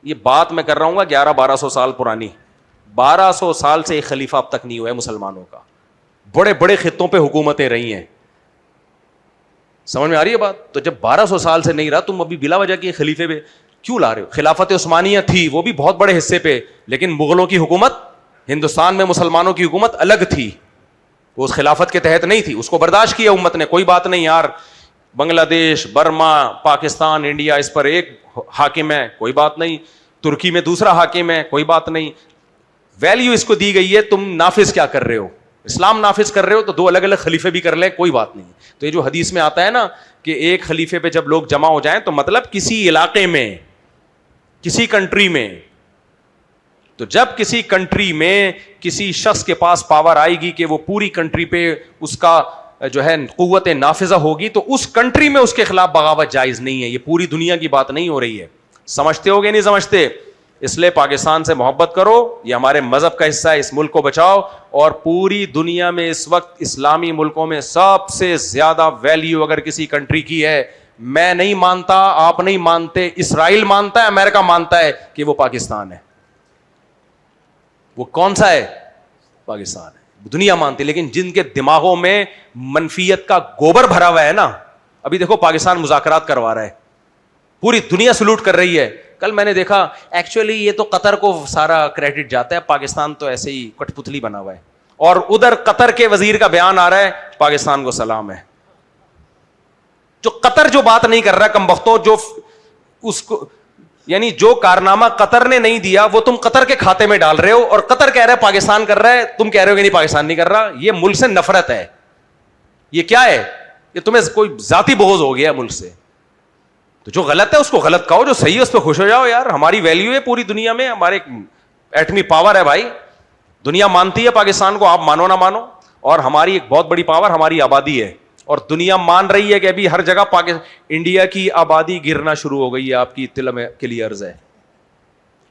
یہ بات میں کر رہا ہوں گا 1100-1200 سال پرانی. 1200 سال سے ایک خلیفہ اب تک نہیں ہوا ہے مسلمانوں کا. بڑے بڑے خطوں پہ حکومتیں رہی ہیں. سمجھ میں آ رہی ہے بات؟ تو جب 1200 سال سے نہیں رہا, تم ابھی بلا وجہ کی خلیفے پہ کیوں لا رہے ہو؟ خلافت عثمانیہ تھی, وہ بھی بہت بڑے حصے پہ, لیکن مغلوں کی حکومت ہندوستان میں مسلمانوں کی حکومت الگ تھی, وہ اس خلافت کے تحت نہیں تھی. اس کو برداشت کیا امت نے, کوئی بات نہیں یار, بنگلہ دیش, برما, پاکستان, انڈیا, اس پر ایک حاکم ہے, کوئی بات نہیں. ترکی میں دوسرا حاکم ہے, کوئی بات نہیں. ویلیو اس کو دی گئی ہے, تم نافذ کیا کر رہے ہو؟ اسلام نافذ کر رہے ہو تو 2 الگ الگ خلیفے بھی کر لیں, کوئی بات نہیں. تو یہ جو حدیث میں آتا ہے نا کہ ایک خلیفے پہ جب لوگ جمع ہو جائیں, تو مطلب کسی علاقے میں, کسی کنٹری میں, تو جب کسی کنٹری میں کسی شخص کے پاس پاور آئے گی کہ وہ پوری کنٹری پہ اس کا جو ہے قوت نافذہ ہوگی, تو اس کنٹری میں اس کے خلاف بغاوت جائز نہیں ہے. یہ پوری دنیا کی بات نہیں ہو رہی ہے. سمجھتے ہو گے نہیں سمجھتے؟ اس لیے پاکستان سے محبت کرو, یہ ہمارے مذہب کا حصہ ہے, اس ملک کو بچاؤ. اور پوری دنیا میں اس وقت اسلامی ملکوں میں سب سے زیادہ ویلیو اگر کسی کنٹری کی ہے, میں نہیں مانتا, آپ نہیں مانتے, اسرائیل مانتا ہے, امریکہ مانتا ہے کہ وہ پاکستان ہے. وہ کون سا ہے؟ پاکستان ہے. دنیا مانتی, لیکن جن کے دماغوں میں منفیت کا گوبر بھرا ہوا ہے نا, ابھی دیکھو پاکستان مذاکرات کروا رہا ہے, پوری دنیا سلوٹ کر رہی ہے. کل میں نے دیکھا ایکچولی یہ تو قطر کو سارا کریڈٹ جاتا ہے, پاکستان تو ایسے ہی کٹ پتلی بنا ہوا ہے. اور ادھر قطر کے وزیر کا بیان آ رہا ہے, پاکستان کو سلام ہے. جو قطر جو بات نہیں کر رہا کم بختوں, جو اس کو یعنی جو کارنامہ قطر نے نہیں دیا وہ تم قطر کے کھاتے میں ڈال رہے ہو, اور قطر کہہ رہا ہے پاکستان کر رہا ہے, تم کہہ رہے ہو کہ نہیں پاکستان نہیں کر رہا. یہ ملک سے نفرت ہے. یہ کیا ہے؟ یہ تمہیں کوئی ذاتی بغض ہو گیا ملک سے. تو جو غلط ہے اس کو غلط کہو, جو صحیح ہے اس پہ خوش ہو جاؤ. یار ہماری ویلیو ہے پوری دنیا میں, ہمارے ایٹمی پاور ہے بھائی, دنیا مانتی ہے پاکستان کو, آپ مانو نہ مانو. اور ہماری ایک بہت بڑی پاور ہماری آبادی ہے, اور دنیا مان رہی ہے کہ ابھی ہر جگہ انڈیا کی آبادی گرنا شروع ہو گئی ہے. آپ کی اطلاع میں کے لیے عرض ہے,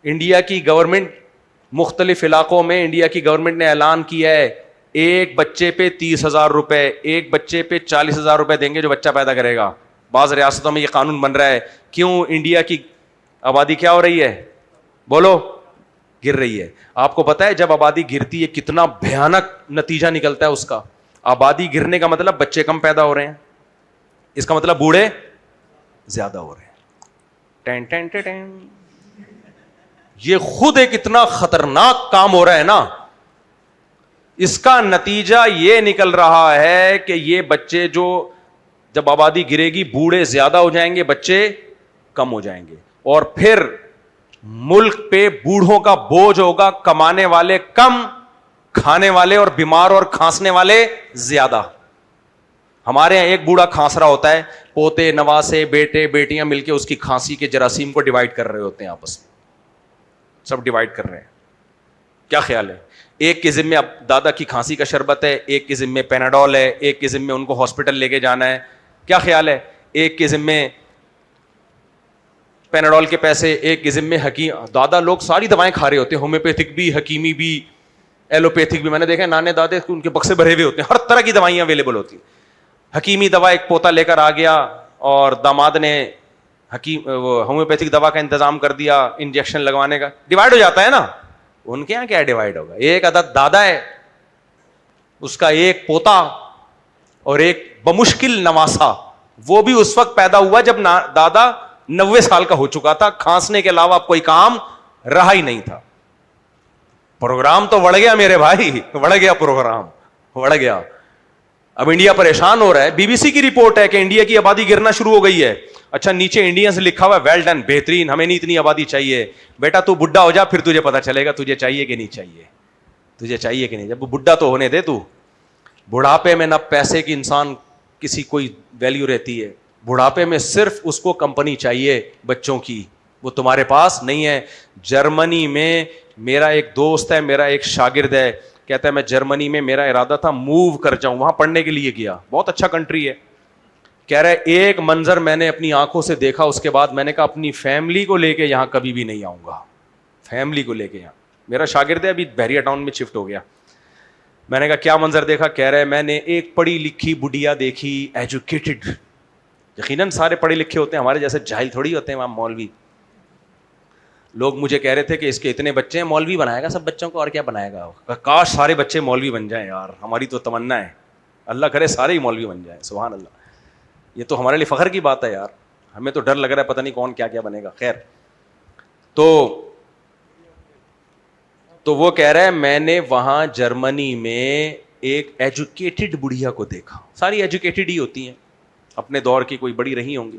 انڈیا کی گورنمنٹ مختلف علاقوں میں, انڈیا کی گورنمنٹ نے اعلان کیا ہے ایک بچے پہ 30,000 روپے, ایک بچے پہ 40,000 روپے دیں گے جو بچہ پیدا کرے گا. بعض ریاستوں میں یہ قانون بن رہا ہے. کیوں؟ انڈیا کی آبادی کیا ہو رہی ہے؟ بولو, گر رہی ہے. آپ کو پتا ہے جب آبادی گرتی ہے کتنا بھیانک نتیجہ نکلتا ہے اس کا. آبادی گرنے کا مطلب بچے کم پیدا ہو رہے ہیں, اس کا مطلب بوڑھے زیادہ ہو رہے ہیں. Ten ten ten ten. یہ خود ایک اتنا خطرناک کام ہو رہا ہے نا, اس کا نتیجہ یہ نکل رہا ہے کہ یہ بچے جو جب آبادی گرے گی بوڑھے زیادہ ہو جائیں گے, بچے کم ہو جائیں گے, اور پھر ملک پہ بوڑھوں کا بوجھ ہوگا, کمانے والے کم, کھانے والے اور بیمار اور کھانسنے والے زیادہ. ہمارے یہاں ایک بوڑھا کھانس رہا ہوتا ہے, پوتے نواسے بیٹے بیٹیاں مل کے اس کی کھانسی کے جراثیم کو ڈیوائڈ کر رہے ہوتے ہیں, آپس میں سب ڈیوائڈ کر رہے ہیں. کیا خیال ہے؟ ایک کے ذمے اب دادا کی کھانسی کا شربت ہے, ایک کے ذمے پیناڈول ہے, ایک کے ذمے ان کو ہاسپٹل لے کے جانا ہے. کیا خیال ہے؟ ایک کے ذمے پیناڈول کے پیسے, ایک کے ذمے حکیم. دادا لوگ ساری دوائیں کھا رہے ہوتے ہیں, ہومیوپیتھک بھی, حکیمی بھی, ایلوپیتھک بھی. میں نے دیکھا نانے دادے ان کے بکسے بھرے ہوئے ہوتے ہیں, ہر طرح کی دوائیاں اویلیبل ہوتی ہیں. حکیمی دوا ایک پوتا لے کر آ گیا اور داماد نے ہومیوپیتھک دوا کا انتظام کر دیا, انجیکشن لگوانے کا. ڈیوائڈ ہو جاتا ہے نا. ان کے یہاں کیا ڈیوائڈ ہوگا؟ ایک عدد دادا ہے, اس کا ایک پوتا اور ایک بمشکل نواسا. وہ بھی اس وقت پیدا ہوا جب دادا 90 سال کا ہو چکا تھا, کھانسنے کے علاوہ اب کوئی کام رہا ہی نہیں تھا. پروگرام تو بڑھ گیا میرے بھائی, بڑھ گیا پروگرام, بڑھ گیا. اب انڈیا پریشان ہو رہا ہے. بی بی سی کی رپورٹ ہے کہ انڈیا کی آبادی گرنا شروع ہو گئی ہے. اچھا نیچے انڈیا سے لکھا ہوا ہے ویل ڈن, بہترین, ہمیں نہیں اتنی آبادی چاہیے. بیٹا تو بڈھا ہو جا پھر تجھے پتا چلے گا تجھے چاہیے کہ نہیں چاہیے, تجھے چاہیے کہ نہیں. جب بڈھا تو ہونے دے تو. بڑھاپے میں نہ پیسے کی انسان کسی کوئی ویلیو رہتی ہے. بڑھاپے میں صرف اس کو کمپنی چاہیے بچوں کی, وہ تمہارے پاس نہیں ہے. جرمنی میں میرا ایک دوست ہے, میرا ایک شاگرد ہے, کہتا ہے میں جرمنی میں میرا ارادہ تھا موو کر جاؤں, وہاں پڑھنے کے لیے گیا, بہت اچھا کنٹری ہے. کہہ رہا ہے ایک منظر میں نے اپنی آنکھوں سے دیکھا, اس کے بعد میں نے کہا اپنی فیملی کو لے کے یہاں کبھی بھی نہیں آؤں گا, فیملی کو لے کے یہاں. میرا شاگرد ہے, ابھی بحریہ ٹاؤن میں شفٹ ہو گیا. میں نے کہا کیا منظر دیکھا؟ کہہ رہے میں نے ایک پڑھی لکھی بڈیا دیکھی, ایجوکیٹڈ. یقیناً سارے پڑھے لکھے ہوتے ہیں, ہمارے جیسے جاہل تھوڑی ہوتے ہیں وہاں مولوی. لوگ مجھے کہہ رہے تھے کہ اس کے اتنے بچے ہیں, مولوی بنائے گا سب بچوں کو, اور کیا بنائے گا. کاش سارے بچے مولوی بن جائیں یار, ہماری تو تمنا ہے, اللہ کرے سارے ہی مولوی بن جائیں. سبحان اللہ, یہ تو ہمارے لیے فخر کی بات ہے یار. ہمیں تو ڈر لگ رہا ہے پتہ نہیں کون کیا کیا بنے گا. خیر, تو وہ کہہ رہا ہے میں نے وہاں جرمنی میں ایک ایجوکیٹڈ بڑھیا کو دیکھا, ساری ایجوکیٹڈ ہی ہوتی ہیں, اپنے دور کی کوئی بڑی رہی ہوں گی.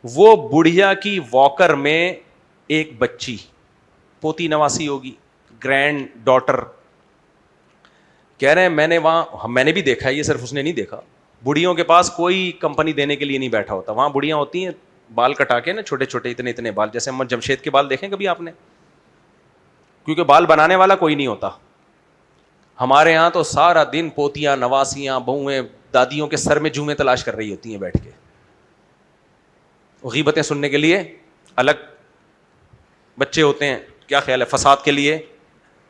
وہ بڑھیا کی واکر میں ایک بچی, پوتی نواسی ہوگی, گرینڈ ڈاٹر. کہہ رہے ہیں میں نے وہاں, میں نے بھی دیکھا ہے, یہ صرف اس نے نہیں دیکھا. بڑھیوں کے پاس کوئی کمپنی دینے کے لیے نہیں بیٹھا ہوتا. وہاں بڑھیاں ہوتی ہیں بال کٹا کے نا, چھوٹے چھوٹے اتنے اتنے بال, جیسے محمد جمشید کے بال دیکھیں کبھی آپ نے, کیونکہ بال بنانے والا کوئی نہیں ہوتا. ہمارے یہاں تو سارا دن پوتیاں نواسیاں بہویں دادیوں کے سر میں جومیں تلاش کر رہی ہوتی ہیں بیٹھ کے, غیبتیں سننے کے لیے الگ بچے ہوتے ہیں. کیا خیال ہے؟ فساد کے لیے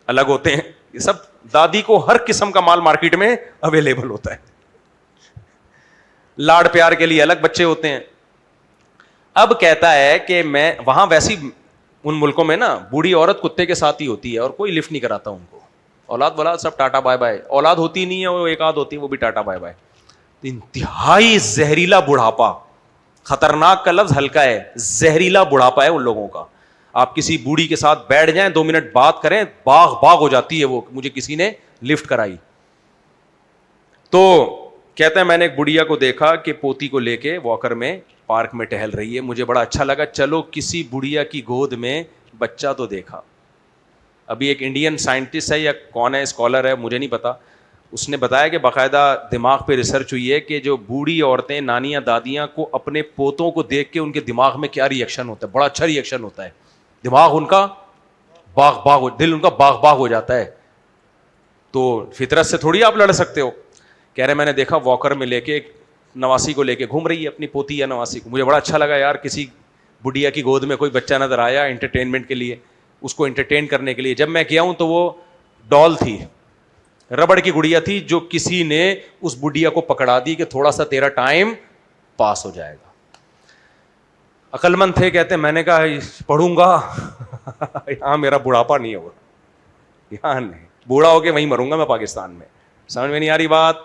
الگ ہوتے ہیں. یہ سب دادی کو ہر قسم کا مال مارکیٹ میں اویلیبل ہوتا ہے. لاڈ پیار کے لیے الگ بچے ہوتے ہیں. اب کہتا ہے کہ میں وہاں, ویسی ان ملکوں میں نا بوڑھی عورت کتے کے ساتھ ہی ہوتی ہے اور کوئی لفٹ نہیں کراتا ان کو. اولاد ولاد سب ٹاٹا بائے بائے, اولاد ہوتی نہیں ہے, وہ ایک آدھ ہوتی ہے وہ بھی ٹاٹا بائے بائے. انتہائی زہریلا بڑھاپا, خطرناک کا لفظ ہلکا ہے, زہریلا بڑھاپا ہے ان لوگوں کا. آپ کسی بوڑھی کے ساتھ بیٹھ جائیں, 2 منٹ بات کریں, باغ باغ ہو جاتی ہے وہ, مجھے کسی نے لفٹ کرائی. تو کہتا ہے میں نے ایک بڑھیا کو دیکھا کہ پوتی کو لے کے واکر میں پارک میں ٹہل رہی ہے, مجھے بڑا اچھا لگا, چلو کسی بڑھیا کی گود میں بچہ تو دیکھا. ابھی ایک انڈین سائنٹسٹ ہے یا کون ہے, اسکالر ہے, مجھے نہیں پتا, اس نے بتایا کہ باقاعدہ دماغ پہ ریسرچ ہوئی ہے کہ جو بوڑھی عورتیں, نانیاں, دادیاں کو اپنے پوتوں کو دیکھ کے ان کے دماغ میں کیا ریئیکشن ہوتا ہے, بڑا اچھا ریئیکشن ہوتا ہے, دماغ ان کا باغ دل ان کا باغ ہو جاتا ہے. تو فطرت سے تھوڑی آپ لڑ سکتے ہو. کہہ رہے میں نے دیکھا واکر میں لے کے نواسی کو لے کے گھوم رہی ہے, اپنی پوتی یا نواسی کو. مجھے بڑا اچھا لگا یار, کسی بڑھیا کی گود میں کوئی بچہ نظر آیا انٹرٹینمنٹ کے لیے, اس کو انٹرٹین کرنے کے لیے. جب میں گیا ہوں تو وہ ڈال تھی, ربڑ کی گڑیا تھی, جو کسی نے اس بڑھیا کو پکڑا دی کہ تھوڑا سا تیرا ٹائم پاس ہو جائے گا. عقل مند تھے, کہتے میں نے کہا پڑھوں گا یہاں میرا بڑھاپا نہیں ہوگا, یہاں نہیں, بوڑھا ہو کے وہیں مروں گا میں پاکستان میں. سمجھ میں نہیں آ رہی بات؟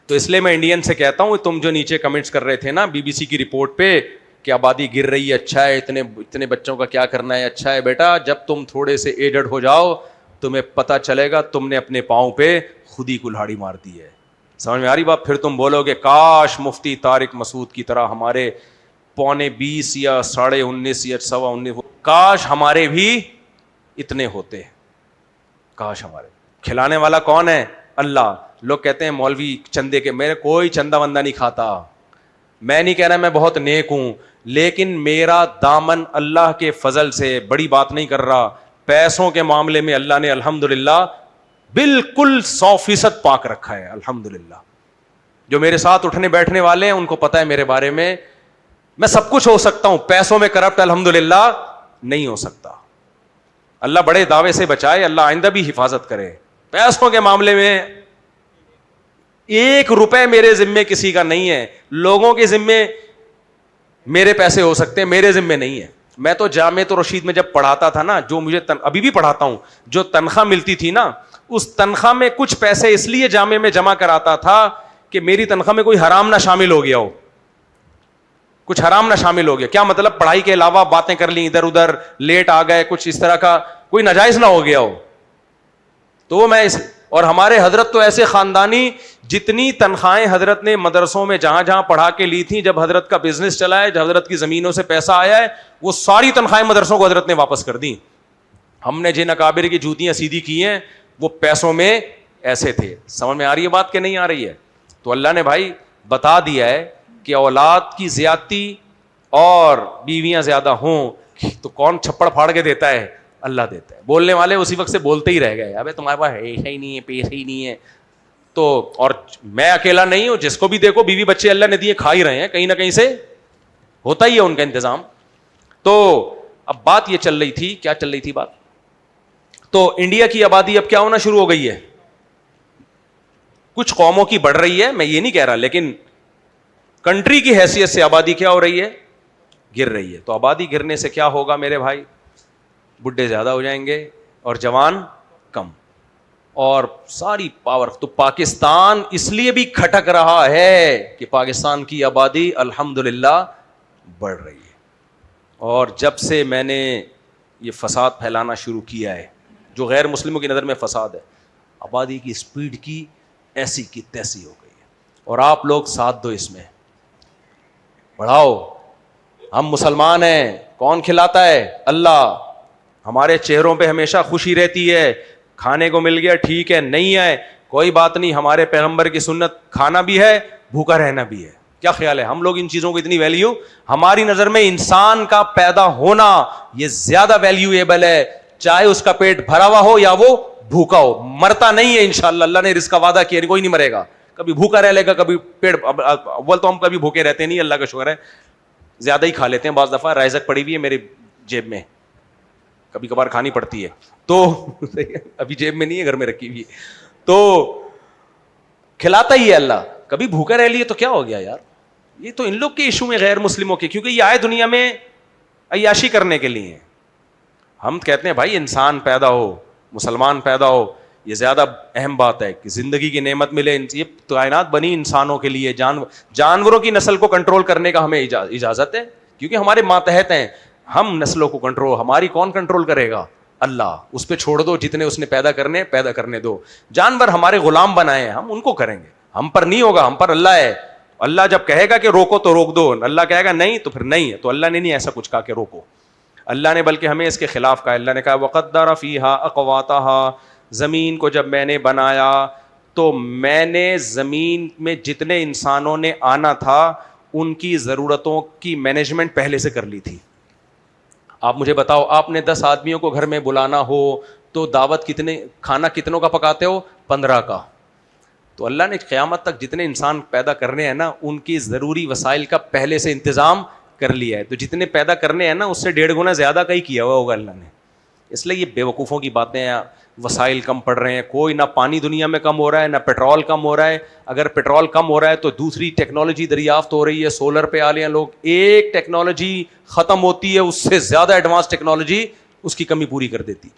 تو اس لیے میں انڈین سے کہتا ہوں, تم جو نیچے کمنٹس کر رہے تھے نا بی بی سی کی رپورٹ پہ کہ آبادی گر رہی ہے, اچھا ہے, اتنے بچوں کا کیا کرنا ہے, اچھا ہے بیٹا, جب تم تھوڑے سے ایجڈ ہو جاؤ تمہیں پتہ چلے گا تم نے اپنے پاؤں پہ خود ہی کلہاڑی مار دی ہے. سمجھ میں آ رہی بات؟ پھر تم بولو گے کاش مفتی طارق مسعود کی طرح ہمارے 20.25 یا 19.5 یا 19.25 کاش ہمارے بھی اتنے ہوتے, کاش ہمارے. کھلانے والا کون ہے؟ اللہ. لوگ کہتے ہیں مولوی چندے کے, میرے کوئی چندہ وندہ نہیں کھاتا. میں نہیں کہہ رہا میں بہت نیک ہوں, لیکن میرا دامن اللہ کے فضل سے, بڑی بات نہیں کر رہا, پیسوں کے معاملے میں اللہ نے الحمدللہ بالکل 100% پاک رکھا ہے الحمدللہ. جو میرے ساتھ اٹھنے بیٹھنے والے ہیں ان کو پتہ ہے میرے بارے میں سب کچھ ہو سکتا ہوں, پیسوں میں کرپٹ الحمدللہ نہیں ہو سکتا. اللہ بڑے دعوے سے بچائے, اللہ آئندہ بھی حفاظت کرے. پیسوں کے معاملے میں 1 روپے میرے ذمے کسی کا نہیں ہے. لوگوں کے ذمے میرے پیسے ہو سکتے ہیں, میرے ذمے نہیں ہے. میں تو جامعۃ الرشید میں جب پڑھاتا تھا نا, جو مجھے ابھی بھی پڑھاتا ہوں, جو تنخواہ ملتی تھی نا, اس تنخواہ میں کچھ پیسے اس لیے جامعہ میں جمع کراتا تھا کہ میری تنخواہ میں کوئی حرام نہ شامل ہو گیا ہو, کچھ حرام نہ شامل ہو گیا. کیا مطلب؟ پڑھائی کے علاوہ باتیں کر لیں ادھر ادھر, لیٹ آ گئے, کچھ اس طرح کا کوئی ناجائز نہ ہو گیا ہو. تو میں اور ہمارے حضرت تو ایسے خاندانی, جتنی تنخواہیں حضرت نے مدرسوں میں جہاں جہاں پڑھا کے لی تھیں, جب حضرت کا بزنس چلا ہے, جب حضرت کی زمینوں سے پیسہ آیا ہے, وہ ساری تنخواہیں مدرسوں کو حضرت نے واپس کر دی. ہم نے جن اکابر کی جوتیاں سیدھی کی ہیں وہ پیسوں میں ایسے تھے. سمجھ میں آ رہی ہے بات کہ نہیں آ رہی ہے؟ تو اللہ نے بھائی بتا دیا ہے کہ اولاد کی زیادتی اور بیویاں زیادہ ہوں تو کون چھپڑ پھاڑ کے دیتا ہے؟ اللہ دیتا ہے. بولنے والے اسی وقت سے بولتے ہی رہ گئے, ابے تمہارے پاس ایسا ہی نہیں ہے, پیسے ہی نہیں ہے. تو اور میں اکیلا نہیں ہوں, جس کو بھی دیکھو بیوی بچے اللہ نے دیے, کھا ہی رہے ہیں, کہیں نہ کہیں سے ہوتا ہی ہے ان کا انتظام. تو اب بات یہ چل رہی تھی, کیا چل رہی تھی بات؟ تو انڈیا کی آبادی اب کیا ہونا شروع ہو گئی ہے, کچھ قوموں کی بڑھ رہی ہے, میں یہ نہیں کہہ رہا, لیکن کنٹری کی حیثیت سے آبادی کیا ہو رہی ہے؟ گر رہی ہے. تو آبادی گرنے سے کیا ہوگا میرے بھائی؟ بڈھے زیادہ ہو جائیں گے اور جوان کم, اور ساری پاور. تو پاکستان اس لیے بھی کھٹک رہا ہے کہ پاکستان کی آبادی الحمدللہ بڑھ رہی ہے. اور جب سے میں نے یہ فساد پھیلانا شروع کیا ہے, جو غیر مسلموں کی نظر میں فساد ہے, آبادی کی سپیڈ کی ایسی کی تیسی ہو گئی ہے. اور آپ لوگ ساتھ دو, اس میں بڑھاؤ. ہم مسلمان ہیں, کون کھلاتا ہے؟ اللہ. ہمارے چہروں پہ ہمیشہ خوشی رہتی ہے, کھانے کو مل گیا ٹھیک ہے, نہیں ہے کوئی بات نہیں, ہمارے پیغمبر کی سنت کھانا بھی ہے, بھوکا رہنا بھی ہے. کیا خیال ہے؟ ہم لوگ ان چیزوں کو اتنی ویلیو, ہماری نظر میں انسان کا پیدا ہونا یہ زیادہ ویلیویبل ہے, چاہے اس کا پیٹ بھرا ہوا ہو یا وہ بھوکا ہو. مرتا نہیں ہے انشاءاللہ, اللہ نے رزق کا وعدہ کیا, کوئی نہیں مرے گا, کبھی بھوکا رہ لے گا, کبھی پیٹ. اول تو ہم کبھی بھوکے رہتے نہیں, اللہ کا شکر ہے, زیادہ ہی کھا لیتے ہیں. بعض دفعہ رائزک پڑی ہوئی ہے میری جیب میں, کبھی کبھار کھانی پڑتی ہے, تو ابھی جیب میں نہیں ہے, گھر میں رکھی ہوئی ہے, تو کھلاتا ہی ہے اللہ. کبھی بھوکا رہ لیے تو کیا ہو گیا یار؟ یہ تو ان لوگ کے ایشو میں, غیر مسلموں کے, کیونکہ یہ آئے دنیا میں عیاشی کرنے کے لیے. ہم کہتے ہیں بھائی انسان پیدا ہو, مسلمان پیدا ہو, یہ زیادہ اہم بات ہے کہ زندگی کی نعمت ملے. یہ کائنات بنی انسانوں کے لیے, جانوروں کی نسل کو کنٹرول کرنے کا ہمیں اجازت ہے, کیونکہ ہمارے ماتحت ہیں. ہم نسلوں کو کنٹرول, ہماری کون کنٹرول کرے گا؟ اللہ. اس پہ چھوڑ دو, جتنے اس نے پیدا کرنے دو. جانور ہمارے غلام بنائے ہیں, ہم ان کو کریں گے, ہم پر نہیں ہوگا, ہم پر اللہ ہے. اللہ جب کہے گا کہ روکو تو روک دو, اللہ کہے گا نہیں تو پھر نہیں ہے. تو اللہ نے نہیں ایسا کچھ کہا کہ روکو, اللہ نے بلکہ ہمیں اس کے خلاف کہا. اللہ نے کہا وقدر فیہا اقواتہا, زمین کو جب میں نے بنایا تو میں نے زمین میں جتنے انسانوں نے آنا تھا ان کی ضرورتوں کی مینجمنٹ پہلے سے کر لی تھی. آپ مجھے بتاؤ, آپ نے 10 آدمیوں کو گھر میں بلانا ہو تو دعوت کھانا کتنوں کا پکاتے ہو؟ 15 کا. تو اللہ نے قیامت تک جتنے انسان پیدا کرنے ہیں نا ان کی ضروری وسائل کا پہلے سے انتظام کر لیا ہے. تو جتنے پیدا کرنے ہیں نا اس سے 1.5 گنا زیادہ کا ہی کیا ہوا ہوگا اللہ نے. اس لیے یہ بیوقوفوں کی باتیں ہیں, وسائل کم پڑ رہے ہیں. کوئی نہ پانی دنیا میں کم ہو رہا ہے نہ پیٹرول کم ہو رہا ہے. اگر پیٹرول کم ہو رہا ہے تو دوسری ٹیکنالوجی دریافت ہو رہی ہے, سولر پہ آ رہے ہیں لوگ. ایک ٹیکنالوجی ختم ہوتی ہے اس سے زیادہ ایڈوانس ٹیکنالوجی اس کی کمی پوری کر دیتی.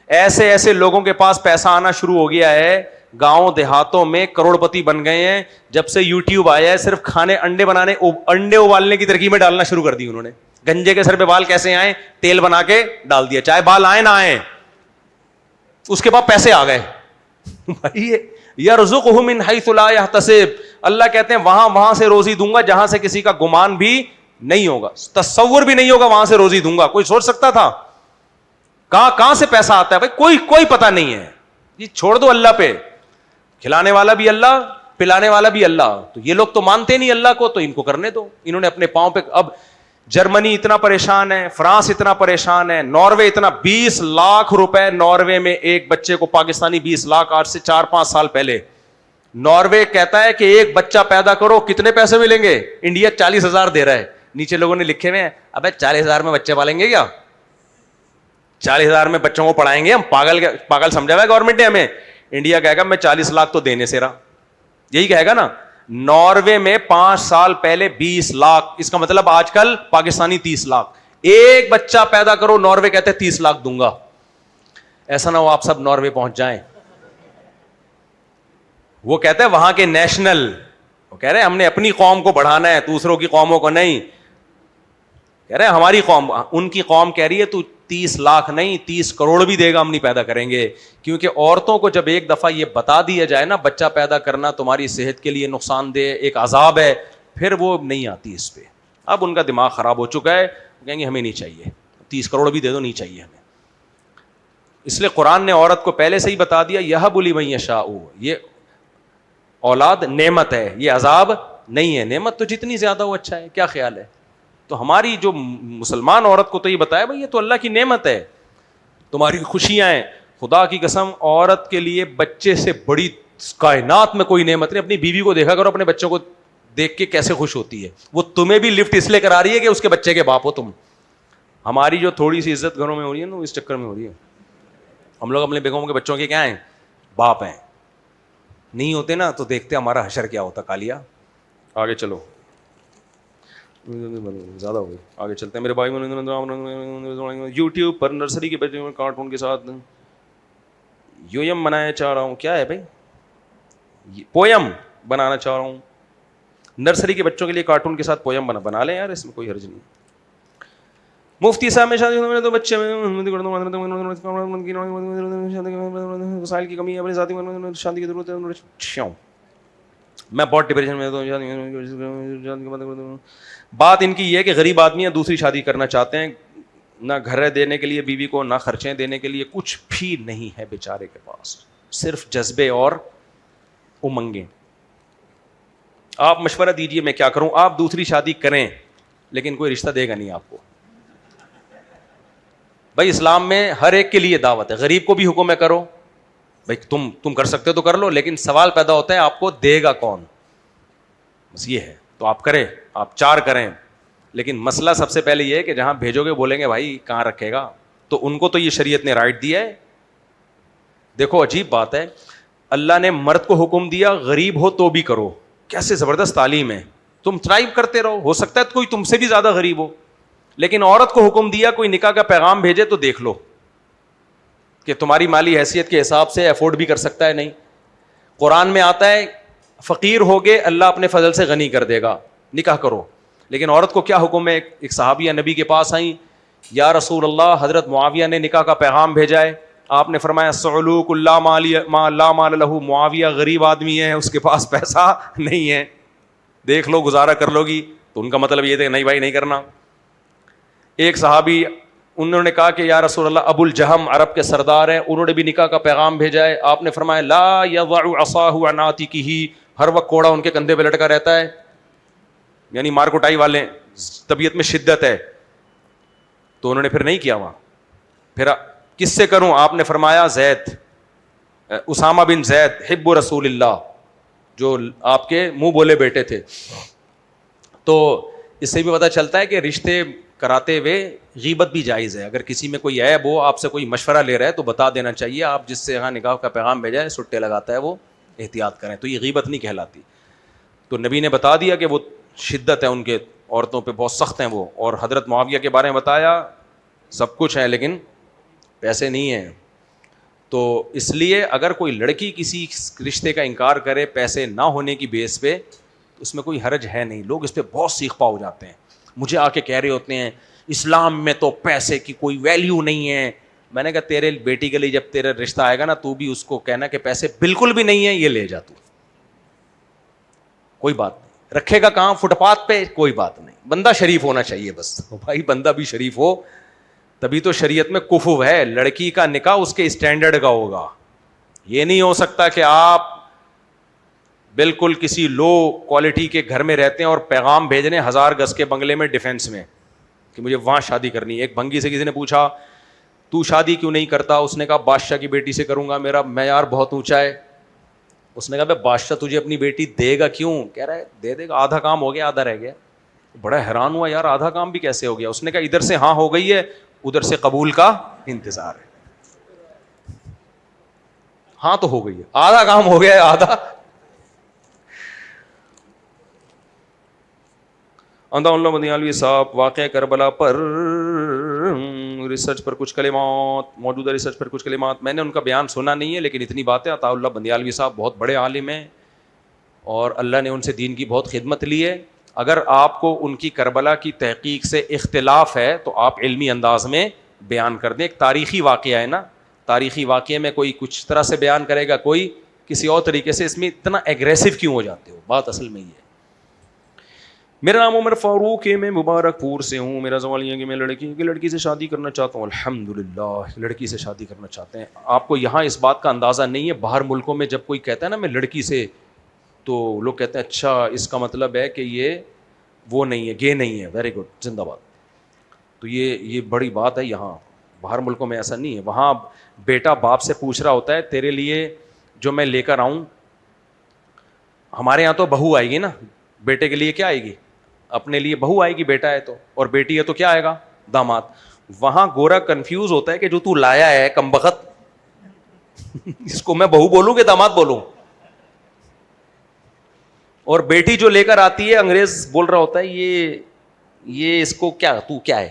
ایسے ایسے لوگوں کے پاس پیسہ آنا شروع ہو گیا ہے, گاؤں دیہاتوں میں کروڑ پتی بن گئے ہیں جب سے یوٹیوب آیا ہے. صرف کھانے انڈے بنانے, انڈے ابالنے کی ترکیبیں ڈالنا شروع کر دی انہوں نے. گنجے کے سر پہ بال کیسے آئیں, تیل بنا کے ڈال دیا, چاہے بال آئے نہ آئے, اس کے بعد پیسے آ گئے. یرزقہ من حیث لا یحتسب, اللہ کہتے ہیں وہاں سے روزی دوں گا جہاں سے کسی کا گمان بھی نہیں ہوگا, تصور بھی نہیں ہوگا, وہاں سے روزی دوں گا. کوئی سوچ سکتا تھا؟ کہاں سے پیسہ آتا ہے بھائی, کوئی پتہ نہیں ہے. یہ چھوڑ دو اللہ پہ, کھلانے والا بھی اللہ, پلانے والا بھی اللہ. تو یہ لوگ تو مانتے نہیں اللہ کو, تو ان کو کرنے دو. انہوں نے اپنے پاؤں پہ, اب جرمنی اتنا پریشان ہے, فرانس اتنا پریشان ہے, ناروے اتنا, 20 لاکھ روپے ناروے میں ایک بچے کو, پاکستانی 20 لاکھ, آج سے 4-5 سال پہلے. ناروے کہتا ہے کہ ایک بچہ پیدا کرو کتنے پیسے ملیں گے, انڈیا 40,000 دے رہا ہے. نیچے لوگوں نے لکھے ہوئے ہیں ابے 40,000 میں بچے پالیں گے کیا, 40,000 میں بچوں کو پڑھائیں گے ہم, پاگل سمجھا ہوا ہے گورنمنٹ نے ہمیں. انڈیا کہے گا میں 40 لاکھ تو دینے سے رہا, یہی کہے گا نا. ناروے میں 5 سال پہلے 20 لاکھ, اس کا مطلب آج کل پاکستانی 30 لاکھ. ایک بچہ پیدا کرو, ناروے کہتے ہیں 30 لاکھ دوں گا. ایسا نہ ہو آپ سب ناروے پہنچ جائیں. وہ کہتے ہیں وہاں کے نیشنل, وہ کہہ رہے ہیں ہم نے اپنی قوم کو بڑھانا ہے, دوسروں کی قوموں کو نہیں. کہہ رہے ہیں ہماری قوم, ان کی قوم کہہ رہی ہے تو 30 لاکھ نہیں 30 کروڑ بھی دے گا ہم نہیں پیدا کریں گے. کیونکہ عورتوں کو جب ایک دفعہ یہ بتا دیا جائے نا بچہ پیدا کرنا تمہاری صحت کے لیے نقصان دہ ایک عذاب ہے, پھر وہ نہیں آتی اس پہ. اب ان کا دماغ خراب ہو چکا ہے, کہیں گے ہمیں نہیں چاہیے, 30 کروڑ بھی دے دو نہیں چاہیے ہمیں. اس لیے قرآن نے عورت کو پہلے سے ہی بتا دیا یہب لمن یشاء, یہ اولاد نعمت ہے, یہ عذاب نہیں ہے. نعمت تو جتنی زیادہ ہو اچھا ہے, کیا خیال ہے؟ تو ہماری جو مسلمان عورت کو تو یہ بتایا بھائی یہ تو اللہ کی نعمت ہے, تمہاری خوشیاں ہیں. خدا کی قسم عورت کے لیے بچے سے بڑی کائنات میں کوئی نعمت نہیں. اپنی بیوی کو دیکھا کرو, اپنے بچوں کو دیکھ کے کیسے خوش ہوتی ہے. وہ تمہیں بھی لفٹ اس لیے کرا رہی ہے کہ اس کے بچے کے باپ ہو تم. ہماری جو تھوڑی سی عزت گھروں میں ہو رہی ہے نا اس چکر میں ہو رہی ہے. ہم لوگ اپنے بیگموں کے بچوں کے کیا ہیں, باپ ہیں. نہیں ہوتے نا تو دیکھتے ہمارا حشر کیا ہوتا. کالیا آگے چلو, زیادہ ہو گئی, آگے چلتے ہیں میرے بھائی. یوٹیوب پر نرسری کے بچوں میں کارٹون کے ساتھ یویم بنانا چاہ رہا ہوں. کیا ہے بھائی؟ پویم بنانا چاہ رہا ہوں. نرسری کے بچوں کے لیے کارٹون کے ساتھ پویم بنا لیں یار, اس میں کوئی حرج نہیں. مفتی صاحب میں شادی تو بچے وسائل کی کمی ہے, اپنی ذاتی شادی کی ضرورت ہے. میں بہت ڈپریشن میں ہوں. بات ان کی یہ ہے کہ غریب آدمی ہیں, دوسری شادی کرنا چاہتے ہیں, نہ گھر دینے کے لیے بیوی کو, نہ خرچیں دینے کے لیے, کچھ بھی نہیں ہے بیچارے کے پاس, صرف جذبے اور امنگیں. آپ مشورہ دیجئے میں کیا کروں. آپ دوسری شادی کریں لیکن کوئی رشتہ دے گا نہیں آپ کو. بھائی اسلام میں ہر ایک کے لیے دعوت ہے, غریب کو بھی حکم ہے کرو بھائی, تم کر سکتے ہو تو کر لو, لیکن سوال پیدا ہوتا ہے آپ کو دے گا کون, بس یہ ہے. تو آپ کریں, آپ 4 کریں, لیکن مسئلہ سب سے پہلے یہ ہے کہ جہاں بھیجو گے بولیں گے بھائی کہاں رکھے گا, تو ان کو تو یہ شریعت نے رائٹ دیا ہے. دیکھو عجیب بات ہے, اللہ نے مرد کو حکم دیا غریب ہو تو بھی کرو, کیسے زبردست تعلیم ہے. تم ٹرائی کرتے رہو, ہو سکتا ہے کوئی تم سے بھی زیادہ غریب ہو, لیکن عورت کو حکم دیا کوئی نکاح کا پیغام بھیجے تو دیکھ لو کہ تمہاری مالی حیثیت کے حساب سے افورڈ بھی کر سکتا ہے نہیں. قرآن میں آتا ہے فقیر ہوگے اللہ اپنے فضل سے غنی کر دے گا, نکاح کرو. لیکن عورت کو کیا حکم ہے؟ ایک صحابیہ نبی کے پاس آئیں, یا رسول اللہ حضرت معاویہ نے نکاح کا پیغام بھیجا ہے. آپ نے فرمایا سعلوک اللہ لا مال لہ, معاویہ غریب آدمی ہے, اس کے پاس پیسہ نہیں ہے. دیکھ لو گزارا کر لو گی, تو ان کا مطلب یہ تھا کہ نہیں بھائی نہیں کرنا. ایک صحابی انہوں نے کہا کہ یا رسول اللہ ابو الجہم عرب کے سردار ہیں, انہوں نے بھی نکاح کا پیغام بھیجا ہے. آپ نے فرمایا لا یضع عصاہ عن عاتقہ, ہر وقت کوڑا ان کے کندھے پہ لٹکا رہتا ہے, یعنی مار کٹائی والے, طبیعت میں شدت ہے. تو انہوں نے پھر نہیں کیا وہاں. پھر کس سے کروں؟ آپ نے فرمایا زید, اسامہ بن زید حب رسول اللہ, جو آپ کے منہ بولے بیٹے تھے. تو اس سے بھی پتہ چلتا ہے کہ رشتے کراتے ہوئے غیبت بھی جائز ہے. اگر کسی میں کوئی عیب ہو, آپ سے کوئی مشورہ لے رہا ہے تو بتا دینا چاہیے. آپ جس سے یہاں نکاح کا پیغام بھیجا ہے سٹے لگاتا ہے, وہ احتیاط کریں. تو یہ غیبت نہیں کہلاتی. تو نبی نے بتا دیا کہ وہ شدت ہے ان کے, عورتوں پہ بہت سخت ہیں وہ. اور حضرت معاویہ کے بارے میں بتایا سب کچھ ہے لیکن پیسے نہیں ہیں. تو اس لیے اگر کوئی لڑکی کسی رشتے کا انکار کرے پیسے نہ ہونے کی بیس پہ, تو اس میں کوئی حرج ہے نہیں. لوگ اس پہ بہت سیخ پا ہو جاتے ہیں, مجھے آ کے کہہ رہے ہوتے ہیں اسلام میں تو پیسے کی کوئی ویلیو نہیں ہے. میں نے کہا تیرے بیٹی کے لیے جب تیرا رشتہ آئے گا نا, تو بھی اس کو کہنا کہ پیسے بالکل بھی نہیں ہے, یہ لے جا تو, کوئی بات نہیں. رکھے گا کہاں؟ فٹ پاتھ پہ, کوئی بات نہیں. بندہ شریف ہونا چاہیے بس بھائی, بندہ بھی شریف ہو تبھی تو شریعت میں کفو ہے. لڑکی کا نکاح اس کے اسٹینڈرڈ کا ہوگا. یہ نہیں ہو سکتا کہ آپ بالکل کسی لو کوالٹی کے گھر میں رہتے ہیں اور پیغام بھیج رہے ہیں 1000 گز کے بنگلے میں ڈیفینس میں کہ مجھے وہاں شادی کرنی ہے. ایک بھنگی سے کسی نے پوچھا تو شادی کیوں نہیں کرتا؟ اس نے کہا بادشاہ کی بیٹی سے کروں گا, میرا معیار بہت اونچا ہے. اس نے کہا بھائی بادشاہ تجھے اپنی بیٹی دے گا کیوں؟ کہہ رہا ہے دے دے گا, آدھا کام ہو گیا آدھا رہ گیا. بڑا حیران ہوا یار آدھا کام بھی کیسے ہو گیا؟ اس نے کہا ادھر سے ہاں ہو گئی ہے, ادھر سے قبول کا انتظار ہے. ہاں تو ہو گئی ہے, آدھا کام ہو گیا ہے, آدھا. اندھا اللہ مدیالوی صاحب واقعہ کربلا پر ریسرچ پر کچھ کلمات, موجودہ ریسرچ پر کچھ کلمات. میں نے ان کا بیان سنا نہیں ہے لیکن اتنی بات ہے, عطا اللہ بندیالوی صاحب بہت بڑے عالم ہیں اور اللہ نے ان سے دین کی بہت خدمت لی ہے. اگر آپ کو ان کی کربلا کی تحقیق سے اختلاف ہے تو آپ علمی انداز میں بیان کر دیں. ایک تاریخی واقعہ ہے نا, تاریخی واقعے میں کوئی کچھ طرح سے بیان کرے گا, کوئی کسی اور طریقے سے. اس میں اتنا ایگریسو کیوں ہو جاتے ہو؟ بات اصل میں یہ ہے. میرا نام عمر فاروق ہے, میں مبارک پور سے ہوں. میرا سوال یہ ہے کہ میں لڑکی سے شادی کرنا چاہتا ہوں. الحمدللہ لڑکی سے شادی کرنا چاہتے ہیں. آپ کو یہاں اس بات کا اندازہ نہیں ہے, باہر ملکوں میں جب کوئی کہتا ہے نا میں لڑکی سے, تو لوگ کہتے ہیں اچھا اس کا مطلب ہے کہ یہ وہ نہیں ہے, گے نہیں ہے. ویری گڈ, زندہ باد. تو یہ بڑی بات ہے. یہاں باہر ملکوں میں ایسا نہیں ہے. وہاں بیٹا باپ سے پوچھ رہا ہوتا ہے تیرے لیے جو میں لے کر آؤں. ہمارے یہاں تو بہو آئے گی نا, بیٹے کے لیے کیا آئے گی؟ اپنے لیے بہو آئے گی, بیٹا ہے تو, اور بیٹی ہے تو کیا آئے گا؟ داماد. وہاں گورا کنفیوز ہوتا ہے کہ جو تو لایا ہے کمبخت, اس کو میں بہو بولوں کہ داماد بولوں؟ اور بیٹی جو لے کر آتی ہے انگریز بول رہا ہوتا ہے یہ اس کو کیا, تو کیا ہے,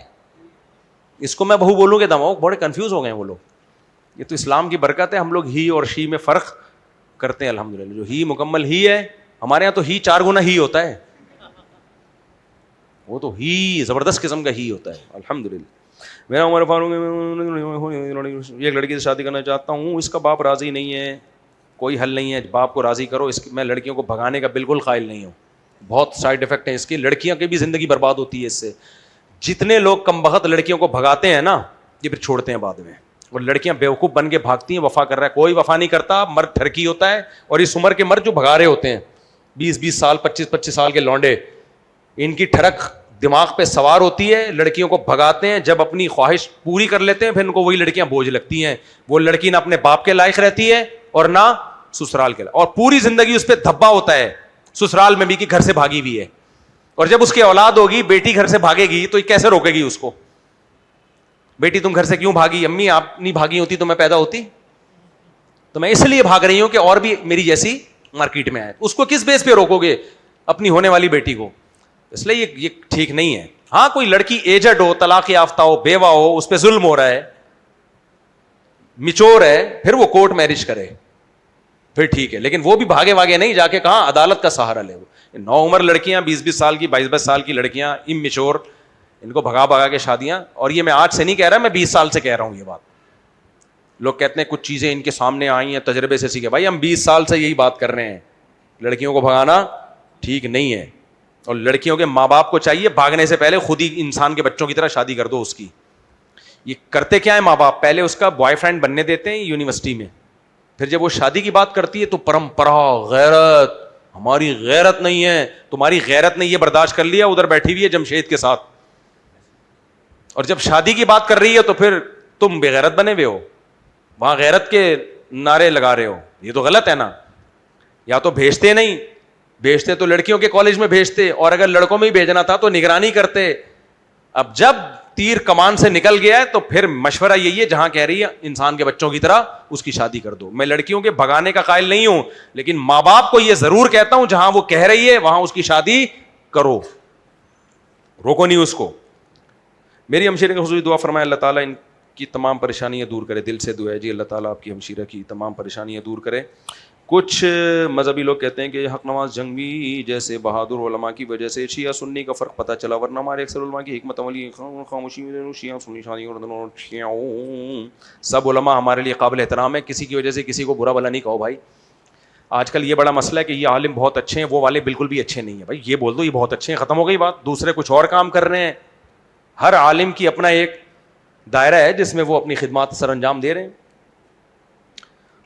اس کو میں بہو بولوں کہ داماد. بڑے کنفیوز ہو گئے ہیں وہ لوگ. یہ تو اسلام کی برکت ہے, ہم لوگ ہی اور شی میں فرق کرتے ہیں الحمدللہ. جو ہی مکمل ہی ہے, ہمارے یہاں تو ہی 4 گنا ہی ہوتا ہے, وہ تو ہی زبردست قسم کا ہی ہوتا ہے الحمدللہ. میرا عمر فاروق, ایک لڑکی سے شادی کرنا چاہتا ہوں, اس کا باپ راضی نہیں ہے. کوئی حل نہیں ہے, باپ کو راضی کرو. میں لڑکیوں کو بھگانے کا بالکل قائل نہیں ہوں, بہت سائڈ افیکٹ ہیں اس کی. لڑکیاں کی بھی زندگی برباد ہوتی ہے اس سے. جتنے لوگ کم بخت لڑکیوں کو بھگاتے ہیں نا, یہ پھر چھوڑتے ہیں بعد میں, اور لڑکیاں بیوقوف بن کے بھاگتی ہیں. وفا کر رہا ہے, کوئی وفا نہیں کرتا, مرد ٹھرکی ہوتا ہے. اور اس عمر کے مرد جو بھگا رہے ہوتے ہیں 20 سال 25 سال کے لونڈے, ان کی ٹھڑک دماغ پہ سوار ہوتی ہے, لڑکیوں کو بھگاتے ہیں. جب اپنی خواہش پوری کر لیتے ہیں پھر ان کو وہی لڑکیاں بوجھ لگتی ہیں. وہ لڑکی نہ اپنے باپ کے لائق رہتی ہے اور نہ سسرال کے لائق, اور پوری زندگی اس پہ دھبا ہوتا ہے سسرال میں بھی کہ گھر سے بھاگی ہوئی ہے. اور جب اس کی اولاد ہوگی, بیٹی گھر سے بھاگے گی, تو یہ کیسے روکے گی اس کو؟ بیٹی تم گھر سے کیوں بھاگی؟ امی آپ نہیں بھاگی ہوتی تو میں پیدا ہوتی. تو میں اس لیے بھاگ رہی ہوں کہ اور بھی میری جیسی مارکیٹ میں آئے. اس کو کس بیس پہ روکو گے اپنی ہونے والی بیٹی کو؟ اس لیے یہ ٹھیک نہیں ہے. ہاں کوئی لڑکی ایجڈ ہو, طلاق یافتہ ہو, بیوہ ہو, اس پہ ظلم ہو رہا ہے, میچور ہے, پھر وہ کورٹ میرج کرے, پھر ٹھیک ہے. لیکن وہ بھی بھاگے واگے نہیں جا کے کہاں عدالت کا سہارا لے. وہ 9 عمر لڑکیاں, 20 سال کی, 22 سال کی لڑکیاں اممیچور, ان کو بھگا کے شادیاں. اور یہ میں آج سے نہیں کہہ رہا, میں 20 سال سے کہہ رہا ہوں یہ بات. لوگ کہتے ہیں کچھ چیزیں ان کے سامنے آئی ہیں, تجربے سے سیکھے. بھائی ہم 20 سال سے یہی بات کر رہے ہیں, لڑکیوں کو بھگانا ٹھیک نہیں ہے. اور لڑکیوں کے ماں باپ کو چاہیے بھاگنے سے پہلے خود ہی انسان کے بچوں کی طرح شادی کر دو اس کی. یہ کرتے کیا ہے ماں باپ, پہلے اس کا بوائے فرینڈ بننے دیتے ہیں یونیورسٹی میں, پھر جب وہ شادی کی بات کرتی ہے تو پرمپرا, غیرت, ہماری غیرت نہیں ہے, تمہاری غیرت نے یہ برداشت کر لیا, ادھر بیٹھی ہوئی ہے جمشید کے ساتھ, اور جب شادی کی بات کر رہی ہے تو پھر تم بے غیرت بنے ہوئے ہو, وہاں غیرت کے نعرے لگا رہے ہو. یہ تو غلط ہے نا. یا تو بھیجتے نہیں, بھیجتے تو لڑکیوں کے کالج میں بھیجتے, اور اگر لڑکوں میں ہی بھیجنا تھا تو نگرانی کرتے. اب جب تیر کمان سے نکل گیا ہے تو پھر مشورہ یہی ہے جہاں کہہ رہی ہے انسان کے بچوں کی طرح اس کی شادی کر دو. میں لڑکیوں کے بھگانے کا قائل نہیں ہوں, لیکن ماں باپ کو یہ ضرور کہتا ہوں جہاں وہ کہہ رہی ہے وہاں اس کی شادی کرو, روکو نہیں اس کو. میری ہمشیرے کی خصوصی دعا فرمائے اللہ تعالیٰ ان کی تمام پریشانیاں دور کرے. دل سے دعا ہے جی, اللہ تعالیٰ آپ کی ہمشیرہ کی تمام پریشانیاں دور کرے. کچھ مذہبی لوگ کہتے ہیں کہ حق نواز جنگوی جیسے بہادر علماء کی وجہ سے شیعہ سنی کا فرق پتہ چلا, ورنہ ہمارے اکثر علماء کی حکمت عملی خاموشی میں شیعہ سنی شادیوں. سب علماء ہمارے لیے قابل احترام ہے, کسی کی وجہ سے کسی کو برا بھلا نہیں کہو بھائی. آج کل یہ بڑا مسئلہ ہے کہ یہ عالم بہت اچھے ہیں, وہ والے بالکل بھی اچھے نہیں ہیں. بھائی یہ بول دو یہ بہت اچھے ہیں, ختم ہو گئی بات. دوسرے کچھ اور کام کر رہے ہیں. ہر عالم کی اپنا ایک دائرہ ہے جس میں وہ اپنی خدمات سر انجام دے رہے ہیں.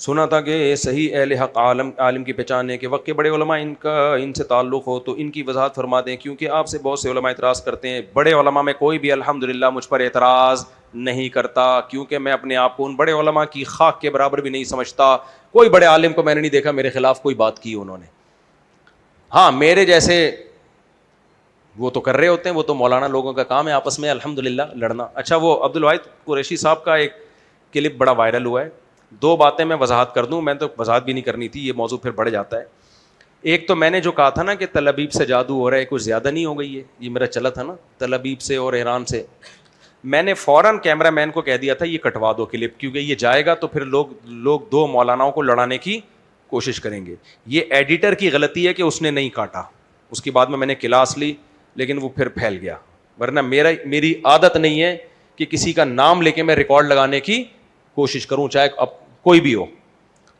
سنا تھا کہ صحیح اہل حق عالم کی پہچاننے کے وقت کے بڑے علماء ان سے تعلق ہو تو ان کی وضاحت فرما دیں, کیونکہ آپ سے بہت سے علماء اعتراض کرتے ہیں. بڑے علماء میں کوئی بھی الحمدللہ مجھ پر اعتراض نہیں کرتا, کیونکہ میں اپنے آپ کو ان بڑے علماء کی خاک کے برابر بھی نہیں سمجھتا. کوئی بڑے عالم کو میں نے نہیں دیکھا میرے خلاف کوئی بات کی انہوں نے. ہاں میرے جیسے وہ تو کر رہے ہوتے ہیں, وہ تو مولانا لوگوں کا کام ہے آپس میں الحمدللہ لڑنا. اچھا وہ عبدالواحد قریشی صاحب کا ایک کلپ بڑا وائرل ہوا ہے. دو باتیں میں وضاحت کر دوں, میں تو وضاحت بھی نہیں کرنی تھی, یہ موضوع پھر بڑھ جاتا ہے. ایک تو میں نے جو کہا تھا نا کہ تل ابیب سے جادو ہو رہا ہے, کچھ زیادہ نہیں ہو گئی ہے, یہ میرا چلا تھا نا تل ابیب سے اور ایران سے. میں نے فوراً کیمرہ مین کو کہہ دیا تھا یہ کٹوا دو کلپ, کیونکہ یہ جائے گا تو پھر لوگ دو مولاناؤں کو لڑانے کی کوشش کریں گے. یہ ایڈیٹر کی غلطی ہے کہ اس نے نہیں کاٹا, اس کے بعد میں نے کلاس لی لیکن وہ پھر پھیل گیا. ورنہ میری عادت نہیں ہے کہ کسی کا نام لے کے میں ریکارڈ لگانے کی کوشش کروں, چاہے اب کوئی بھی ہو.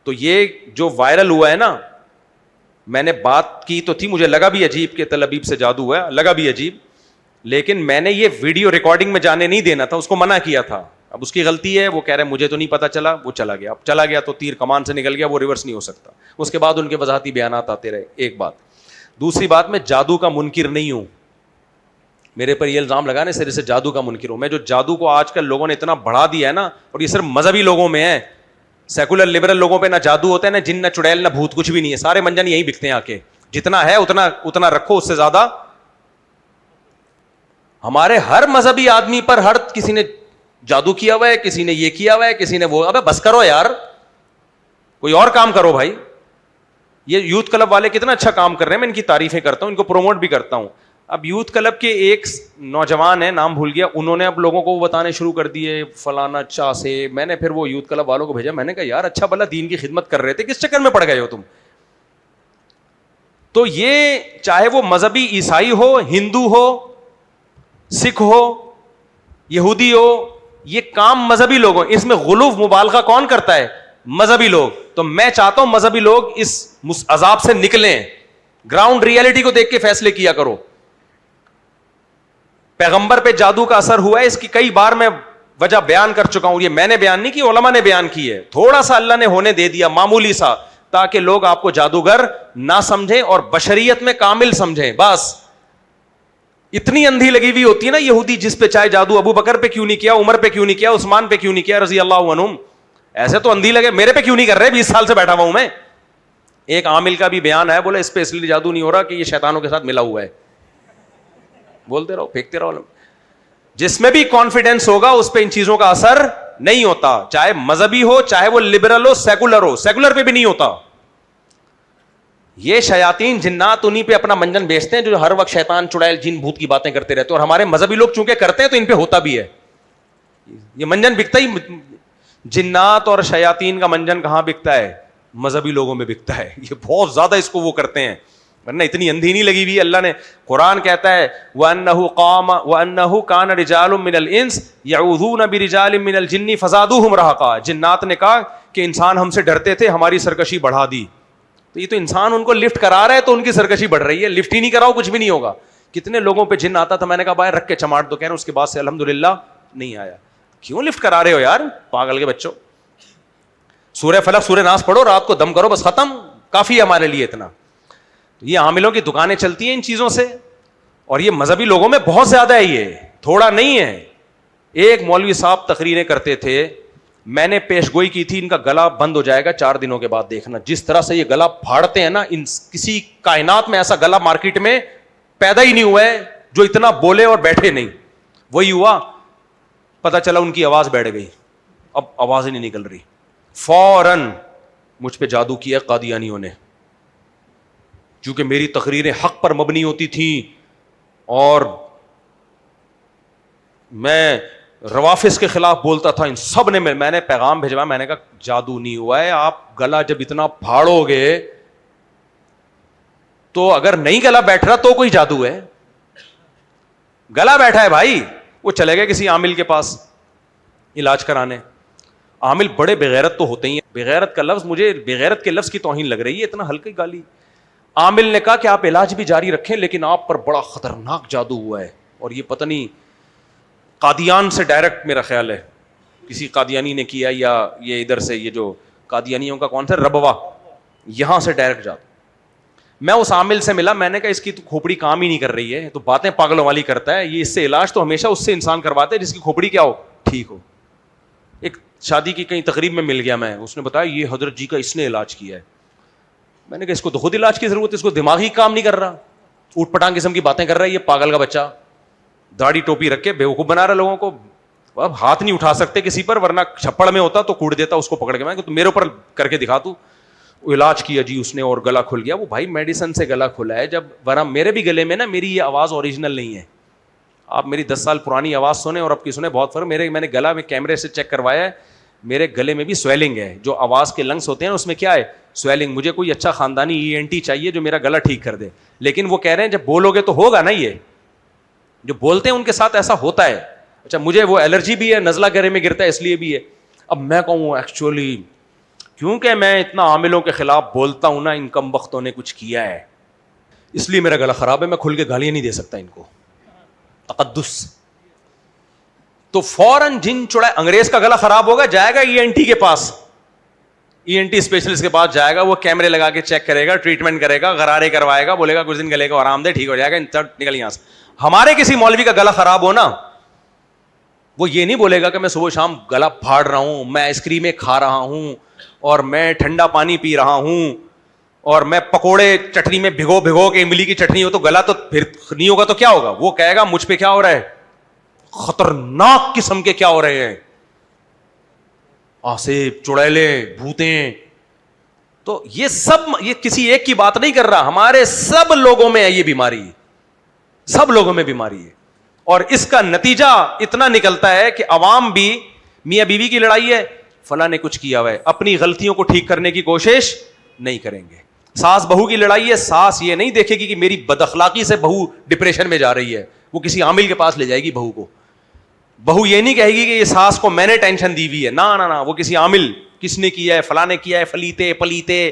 تو یہ جو وائرل ہوا ہے نا, میں نے بات کی تو تھی, مجھے لگا بھی عجیب کہ تل ابیب سے جادو ہوا ہے, لگا بھی عجیب, لیکن میں نے یہ ویڈیو ریکارڈنگ میں جانے نہیں دینا تھا, اس کو منع کیا تھا. اب اس کی غلطی ہے, وہ کہہ رہے مجھے تو نہیں پتا چلا, وہ چلا گیا. اب چلا گیا تو تیر کمان سے نکل گیا, وہ ریورس نہیں ہو سکتا. اس کے بعد ان کے وضاحتی بیانات آتے رہے. ایک بات. دوسری بات, میں جادو کا منکر نہیں ہوں. میرے پر یہ الزام لگانے سرے سے جادو کا منکر ہوں میں. جو جادو کو آج کل لوگوں نے اتنا بڑھا دیا ہے نا, اور یہ صرف مذہبی لوگوں میں ہے, سیکولر لبرل لوگوں پہ نہ جادو ہوتا ہے, نہ جن, نہ چڑیل, نہ بھوت, کچھ بھی نہیں ہے. سارے منجن یہی بکتے ہیں آ کے, جتنا ہے اتنا رکھو, اس سے زیادہ. ہمارے ہر مذہبی آدمی پر ہر کسی نے جادو کیا ہوا ہے, کسی نے یہ کیا ہوا ہے, کسی نے وہ. ابے بس کرو یار, کوئی اور کام کرو بھائی. یہ یوتھ کلب والے کتنا اچھا کام کر رہے ہیں, میں ان کی تعریفیں کرتا ہوں, ان کو پروموٹ بھی کرتا ہوں. اب یوتھ کلب کے ایک نوجوان ہیں, نام بھول گیا, انہوں نے اب لوگوں کو بتانے شروع کر دیے فلانا چاہ سے. میں نے پھر وہ یوتھ کلب والوں کو بھیجا, میں نے کہا یار اچھا بھلا دین کی خدمت کر رہے تھے, کس چکر میں پڑ گئے ہو تم. تو یہ چاہے وہ مذہبی عیسائی ہو, ہندو ہو, سکھ ہو, یہودی ہو, یہ کام مذہبی لوگوں, اس میں غلو مبالغہ کون کرتا ہے؟ مذہبی لوگ. تو میں چاہتا ہوں مذہبی لوگ اس عذاب سے نکلیں, گراؤنڈ ریئلٹی کو دیکھ کے فیصلے کیا کرو. پیغمبر پہ جادو کا اثر ہوا ہے, اس کی کئی بار میں وجہ بیان کر چکا ہوں. یہ میں نے بیان نہیں کی, علماء نے بیان کی ہے. تھوڑا سا اللہ نے ہونے دے دیا, معمولی سا, تاکہ لوگ آپ کو جادوگر نہ سمجھیں اور بشریت میں کامل سمجھیں. بس اتنی اندھی لگی ہوئی ہوتی ہے نا یہودی, جس پہ چاہے جادو ابو بکر پہ کیوں نہیں کیا, عمر پہ کیوں نہیں کیا, عثمان پہ کیوں نہیں کیا رضی اللہ عنہم. ایسے تو اندھی لگے, میرے پہ کیوں نہیں کر رہے, 20 سال سے بیٹھا ہوا ہوں میں. ایک عامل کا بھی بیان ہے, بولے اس پہ اس لیے جادو نہیں ہو رہا کہ یہ شیطانوں کے ساتھ ملا ہوا ہے. بولتے رہو, پھینکتے رہو. جس میں بھی کانفیڈنس ہوگا اس پہ ان چیزوں کا اثر نہیں ہوتا, چاہے مذہبی ہو, چاہے وہ لبرل ہو, سیکولر ہو. سیکولر پہ بھی نہیں ہوتا. یہ شیاطین جنات انہی پہ اپنا منجن بیچتے ہیں جو ہر وقت شیطان چڑیل جن بھوت کی باتیں کرتے رہتے ہیں. اور ہمارے مذہبی لوگ چونکہ کرتے ہیں تو ان پہ ہوتا بھی ہے. یہ منجن بکتا ہی, جنات اور شیاطین کا منجن کہاں بکتا ہے؟ مذہبی لوگوں میں بکتا ہے. یہ بہت زیادہ اس کو وہ کرتے ہیں, ورنہ اتنی اندھی نہیں لگی ہوئی. اللہ نے قرآن کہتا ہے وَأَنَّهُ كَانَ رِجَالٌ مِّنَ الْإِنسِ يَعُوذُونَ بِرِجَالٍ مِّنَ الْجِنِّ فَزَادُوهُمْ رَهَقًا. جنات نے کہا کہ انسان ہم سے ڈرتے تھے, ہماری سرکشی بڑھا دی. تو یہ تو انسان ان کو لفٹ کرا رہا ہے تو ان کی سرکشی بڑھ رہی ہے. لفٹ ہی نہیں کراؤ کچھ بھی نہیں ہوگا. کتنے لوگوں پہ جن آتا تھا, میں نے کہا بھائی رکھ کے چماٹ دو, کہہ رہے اس کے بعد سے الحمدللہ نہیں آیا. کیوں لفٹ کرا رہے ہو یار پاگل کے بچوں. سورہ فلق سورہ ناس پڑھو, رات کو دم کرو, بس ختم, کافی ہے ہمارے لیے اتنا. یہ عاملوں کی دکانیں چلتی ہیں ان چیزوں سے, اور یہ مذہبی لوگوں میں بہت زیادہ ہے, یہ تھوڑا نہیں ہے. ایک مولوی صاحب تقریریں کرتے تھے, میں نے پیش گوئی کی تھی ان کا گلا بند ہو جائے گا 4 دنوں کے بعد, دیکھنا جس طرح سے یہ گلا پھاڑتے ہیں نا, ان کسی کائنات میں ایسا گلا مارکیٹ میں پیدا ہی نہیں ہوا ہے جو اتنا بولے اور بیٹھے نہیں. وہی ہوا, پتا چلا ان کی آواز بیٹھ گئی, اب آواز ہی نہیں نکل رہی. فوراً مجھ پہ جادو کیا قادیانیوں نے, چونکہ میری تقریریں حق پر مبنی ہوتی تھیں اور میں روافظ کے خلاف بولتا تھا. ان سب نے, میں نے پیغام بھیجوایا, میں نے کہا جادو نہیں ہوا ہے, آپ گلا جب اتنا پھاڑو گے تو اگر نہیں گلا بیٹھ رہا تو کوئی جادو ہے. گلا بیٹھا ہے بھائی. وہ چلے گئے کسی عامل کے پاس علاج کرانے. عامل بڑے بغیرت تو ہوتے ہی ہیں, بغیرت کا لفظ, مجھے بغیرت کے لفظ کی توہین لگ رہی ہے, اتنا ہلکی گالی. عامل نے کہا کہ آپ علاج بھی جاری رکھیں لیکن آپ پر بڑا خطرناک جادو ہوا ہے, اور یہ پتہ نہیں قادیان سے ڈائریکٹ, میرا خیال ہے کسی قادیانی نے کیا, یا یہ ادھر سے, یہ جو قادیانیوں کا کون سا ربوا, یہاں سے ڈائریکٹ جادو. میں اس عامل سے ملا, میں نے کہا اس کی تو کھوپڑی کام ہی نہیں کر رہی ہے, تو باتیں پاگلوں والی کرتا ہے, یہ اس سے علاج تو ہمیشہ اس سے انسان کرواتے ہے جس کی کھوپڑی کیا ہو, ٹھیک ہو. ایک شادی کی کہیں تقریب میں مل گیا میں, اس نے بتایا یہ حضرت جی کا اس نے علاج کیا ہے. میں نے کہا اس کو تو خود علاج کی ضرورت ہے, اس کو دماغ ہی کام نہیں کر رہا, اوٹ پٹانگ قسم کی باتیں کر رہا ہے یہ پاگل کا بچہ, داڑھی ٹوپی رکھ کے بیوقوف بنا رہا لوگوں کو. اب ہاتھ نہیں اٹھا سکتے کسی پر, ورنہ چھپڑ میں ہوتا تو کوڑ دیتا اس کو پکڑ کے. میں کہ میرے اوپر کر کے دکھا, تو علاج کیا جی اس نے اور گلا کھل گیا. وہ بھائی میڈیسن سے گلا کھلا ہے, جب ورنہ میرے بھی گلے میں نا, میری یہ آواز اوریجنل نہیں ہے. آپ میری 10 سال پرانی آواز سنیں اور اب کی سنیں, بہت فرق. میں نے گلا میں کیمرے سے چیک کروایا ہے, میرے گلے میں بھی سویلنگ ہے. جو آواز کے لنگس ہوتے ہیں اس میں کیا ہے, سویلنگ. مجھے کوئی اچھا خاندانی ENT چاہیے جو میرا گلا ٹھیک کر دے. لیکن وہ کہہ رہے ہیں جب بولو گے تو ہوگا نا, یہ جو بولتے ہیں ان کے ساتھ ایسا ہوتا ہے. اچھا مجھے وہ الرجی بھی ہے, نزلہ گلے میں گرتا ہے اس لیے بھی ہے. اب میں کہوں ایکچولی کیونکہ میں اتنا عاملوں کے خلاف بولتا ہوں نا, ان کم بختوں نے کچھ کیا ہے اس لیے میرا گلا خراب ہے, میں کھل کے گالیاں نہیں دے سکتا ان کو, تقدس. تو فوراً جن چڑا, انگریز کا گلا خراب ہوگا جائے گا ENT کے پاس, ENT اسپیشلسٹ کے پاس جائے گا, وہ کیمرے لگا کے چیک کرے گا, ٹریٹمنٹ کرے گا, غرارے کروائے گا, بولے گا کچھ دن گلے کو آرام دے, ٹھیک ہو جائے گا, نکل یہاں سے. ہمارے کسی مولوی کا گلا خراب ہو نا, وہ یہ نہیں بولے گا کہ میں صبح شام گلا پھاڑ رہا ہوں, میں آئس کریمیں کھا رہا ہوں, اور میں ٹھنڈا پانی پی رہا ہوں, اور میں پکوڑے چٹنی میں بھگو کے, املی کی چٹنی ہو تو گلا تو پھر نہیں ہوگا تو کیا ہوگا. وہ کہے گا مجھ پہ کیا ہو رہا ہے, خطرناک قسم کے کیا ہو رہے ہیں, آسیب, چڑیلے, بھوتیں. تو یہ سب, یہ کسی ایک کی بات نہیں کر رہا, ہمارے سب لوگوں میں ہے یہ بیماری, سب لوگوں میں بیماری ہے. اور اس کا نتیجہ اتنا نکلتا ہے کہ عوام بھی, میاں بیوی کی لڑائی ہے, فلاں نے کچھ کیا ہوا ہے, اپنی غلطیوں کو ٹھیک کرنے کی کوشش نہیں کریں گے. ساس بہو کی لڑائی ہے, ساس یہ نہیں دیکھے گی کہ میری بد اخلاقی سے بہو ڈپریشن میں جا رہی ہے, وہ کسی عامل کے پاس لے جائے گی بہو کو. بہو یہ نہیں کہے گی کہ یہ ساس کو میں نے ٹینشن دی ہوئی ہے, نہ, وہ کسی عامل, کس نے کیا ہے, فلاں نے کیا ہے, فلیتے پلیتے.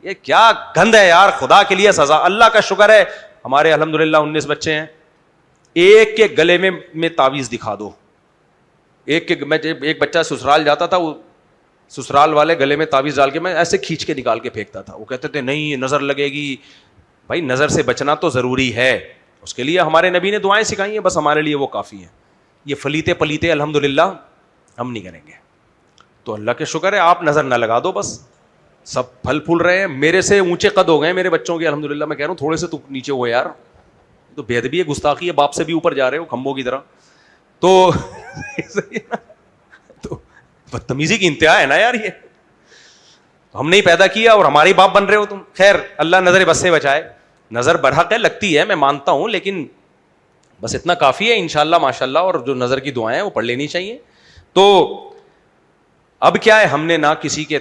یہ کیا گند ہے یار, خدا کے لیے سزا. اللہ کا شکر ہے ہمارے الحمدللہ 19 بچے ہیں, ایک کے گلے میں تعویذ دکھا دو. ایک بچہ سسرال جاتا تھا, وہ سسرال والے گلے میں تعویذ ڈال کے میں ایسے کھینچ کے نکال کے پھینکتا تھا. وہ کہتے تھے نہیں نظر لگے گی. بھائی نظر سے بچنا تو ضروری ہے, اس کے لیے ہمارے نبی نے دعائیں سکھائی ہیں, بس ہمارے لیے وہ کافی ہیں. یہ فلیتے پلیتے الحمدللہ ہم نہیں کریں گے. تو اللہ کے شکر ہے آپ نظر نہ لگا دو, بس سب پھل پھول رہے ہیں. میرے سے اونچے قد ہو گئے میرے بچوں کے الحمدللہ. میں کہہ رہا ہوں تھوڑے سے تو نیچے ہوئے یار, تو بے ادبی ہے, گستاخی ہے, باپ سے بھی اوپر جا رہے ہو کھمبوں کی طرح. تو بدتمیزی کی انتہا ہے نا یار, یہ ہم نے پیدا کیا اور ہمارے باپ بن رہے ہو تم. خیر اللہ نظر بس سے بچائے. نظر برحق ہے, لگتی ہے, میں مانتا ہوں, لیکن بس اتنا کافی ہے انشاءاللہ ماشاءاللہ. اور جو نظر کی دعائیں ہیں وہ پڑھ لینی چاہیے. تو اب کیا ہے, ہم نے نہ کسی کے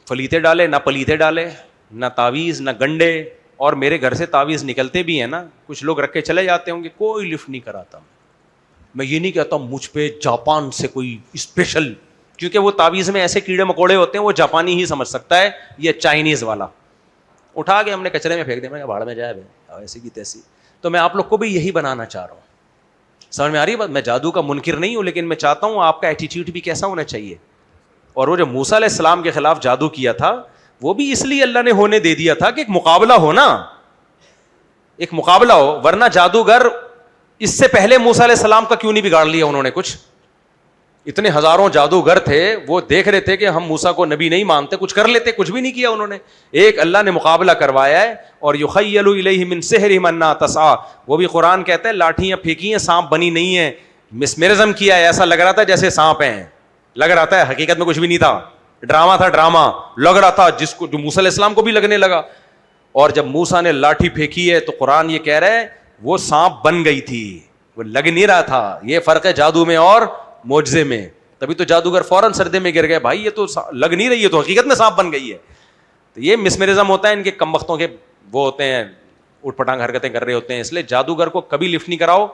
فلیتے ڈالے, نہ پلیتے ڈالے, نہ تعویذ, نہ گنڈے. اور میرے گھر سے تعویذ نکلتے بھی ہیں نا, کچھ لوگ رکھ کے چلے جاتے ہوں گے, کوئی لفٹ نہیں کراتا. میں یہ نہیں کہتا مجھ پہ جاپان سے کوئی اسپیشل, کیونکہ وہ تعویذ میں ایسے کیڑے مکوڑے ہوتے ہیں وہ جاپانی ہی سمجھ سکتا ہے, یہ چائنیز والا. اٹھا کے ہم نے کچرے میں پھینک دیا. میں کہا بھاڑ میں جائے بھائی ایسی کی تیسی. تو میں آپ لوگ کو بھی یہی بنانا چاہ رہا ہوں. سمجھ میں آ رہی ہے بات؟ میں جادو کا منکر نہیں ہوں, لیکن میں چاہتا ہوں آپ کا ایٹیٹیوڈ بھی کیسا ہونا چاہیے. اور وہ جو موسیٰ علیہ السلام کے خلاف جادو کیا تھا وہ بھی اس لیے اللہ نے ہونے دے دیا تھا کہ ایک مقابلہ ہو نا, ایک مقابلہ ہو. ورنہ جادوگر اس سے پہلے موسیٰ علیہ السلام کا کیوں نہیں بگاڑ لیا انہوں نے کچھ؟ اتنے ہزاروں جادوگر تھے, وہ دیکھ رہے تھے کہ ہم موسیٰ کو نبی نہیں مانتے, کچھ کر لیتے, کچھ بھی نہیں کیا انہوں نے. ایک اللہ نے مقابلہ کروایا ہے. اور یخیل الیہ من سحرہم انہا تسعی, وہ بھی قرآن کہتا ہے لاٹھیاں پھینکی ہیں سانپ بنی نہیں ہیں. مسمرزم کیا ہے, ایسا لگ رہا تھا جیسے سانپ ہیں, لگ رہا تھا حقیقت میں کچھ بھی نہیں تھا, ڈرامہ تھا ڈرامہ لگ رہا تھا, جس کو جو موسیٰ علیہ السلام کو بھی لگنے لگا. اور جب موسیٰ نے لاٹھی پھینکی ہے تو قرآن یہ کہہ رہا ہے وہ سانپ بن گئی تھی, وہ لگ نہیں رہا تھا. یہ فرق ہے جادو میں اور معجزے میں. تبھی تو جادوگر فوراً سردے میں گر گئے, بھائی یہ تو لگ نہیں رہی ہے, تو حقیقت میں سانپ بن گئی ہے. تو یہ مسمرزم ہوتا ہے ان کے کم بختوں کے, وہ ہوتے ہیں اٹھ پٹانگ حرکتیں کر رہے ہوتے ہیں. اس لیے جادوگر کو کبھی لفٹ نہیں کراؤ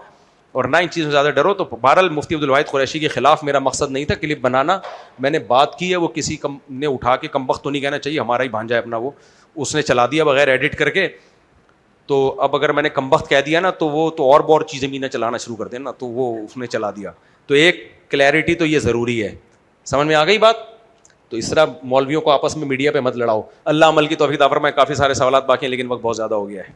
اور نہ ان چیزوں سے زیادہ ڈرو. تو بہرحال مفتی عبدالواحد قریشی کے خلاف میرا مقصد نہیں تھا کلپ بنانا. میں نے بات کی ہے, وہ کسی نے اٹھا کے کم بخت تو نہیں کہنا چاہیے, ہمارا ہی بھانجا ہے اپنا, وہ اس نے چلا دیا بغیر ایڈٹ کر کے. تو اب اگر میں نے کم بخت کہہ دیا نا تو وہ تو اور بہت چیزیں بھی نہ چلانا شروع کر دیں نا, تو وہ اس نے چلا دیا. تو ایک کلیئرٹی تو یہ ضروری ہے. سمجھ میں آ گئی بات؟ تو اس طرح مولویوں کو آپس میں میڈیا پہ مت لڑاؤ. اللہ عمل کی توفیق عطا فرمائے. کافی سارے سوالات باقی ہیں لیکن وقت بہت زیادہ ہو گیا ہے.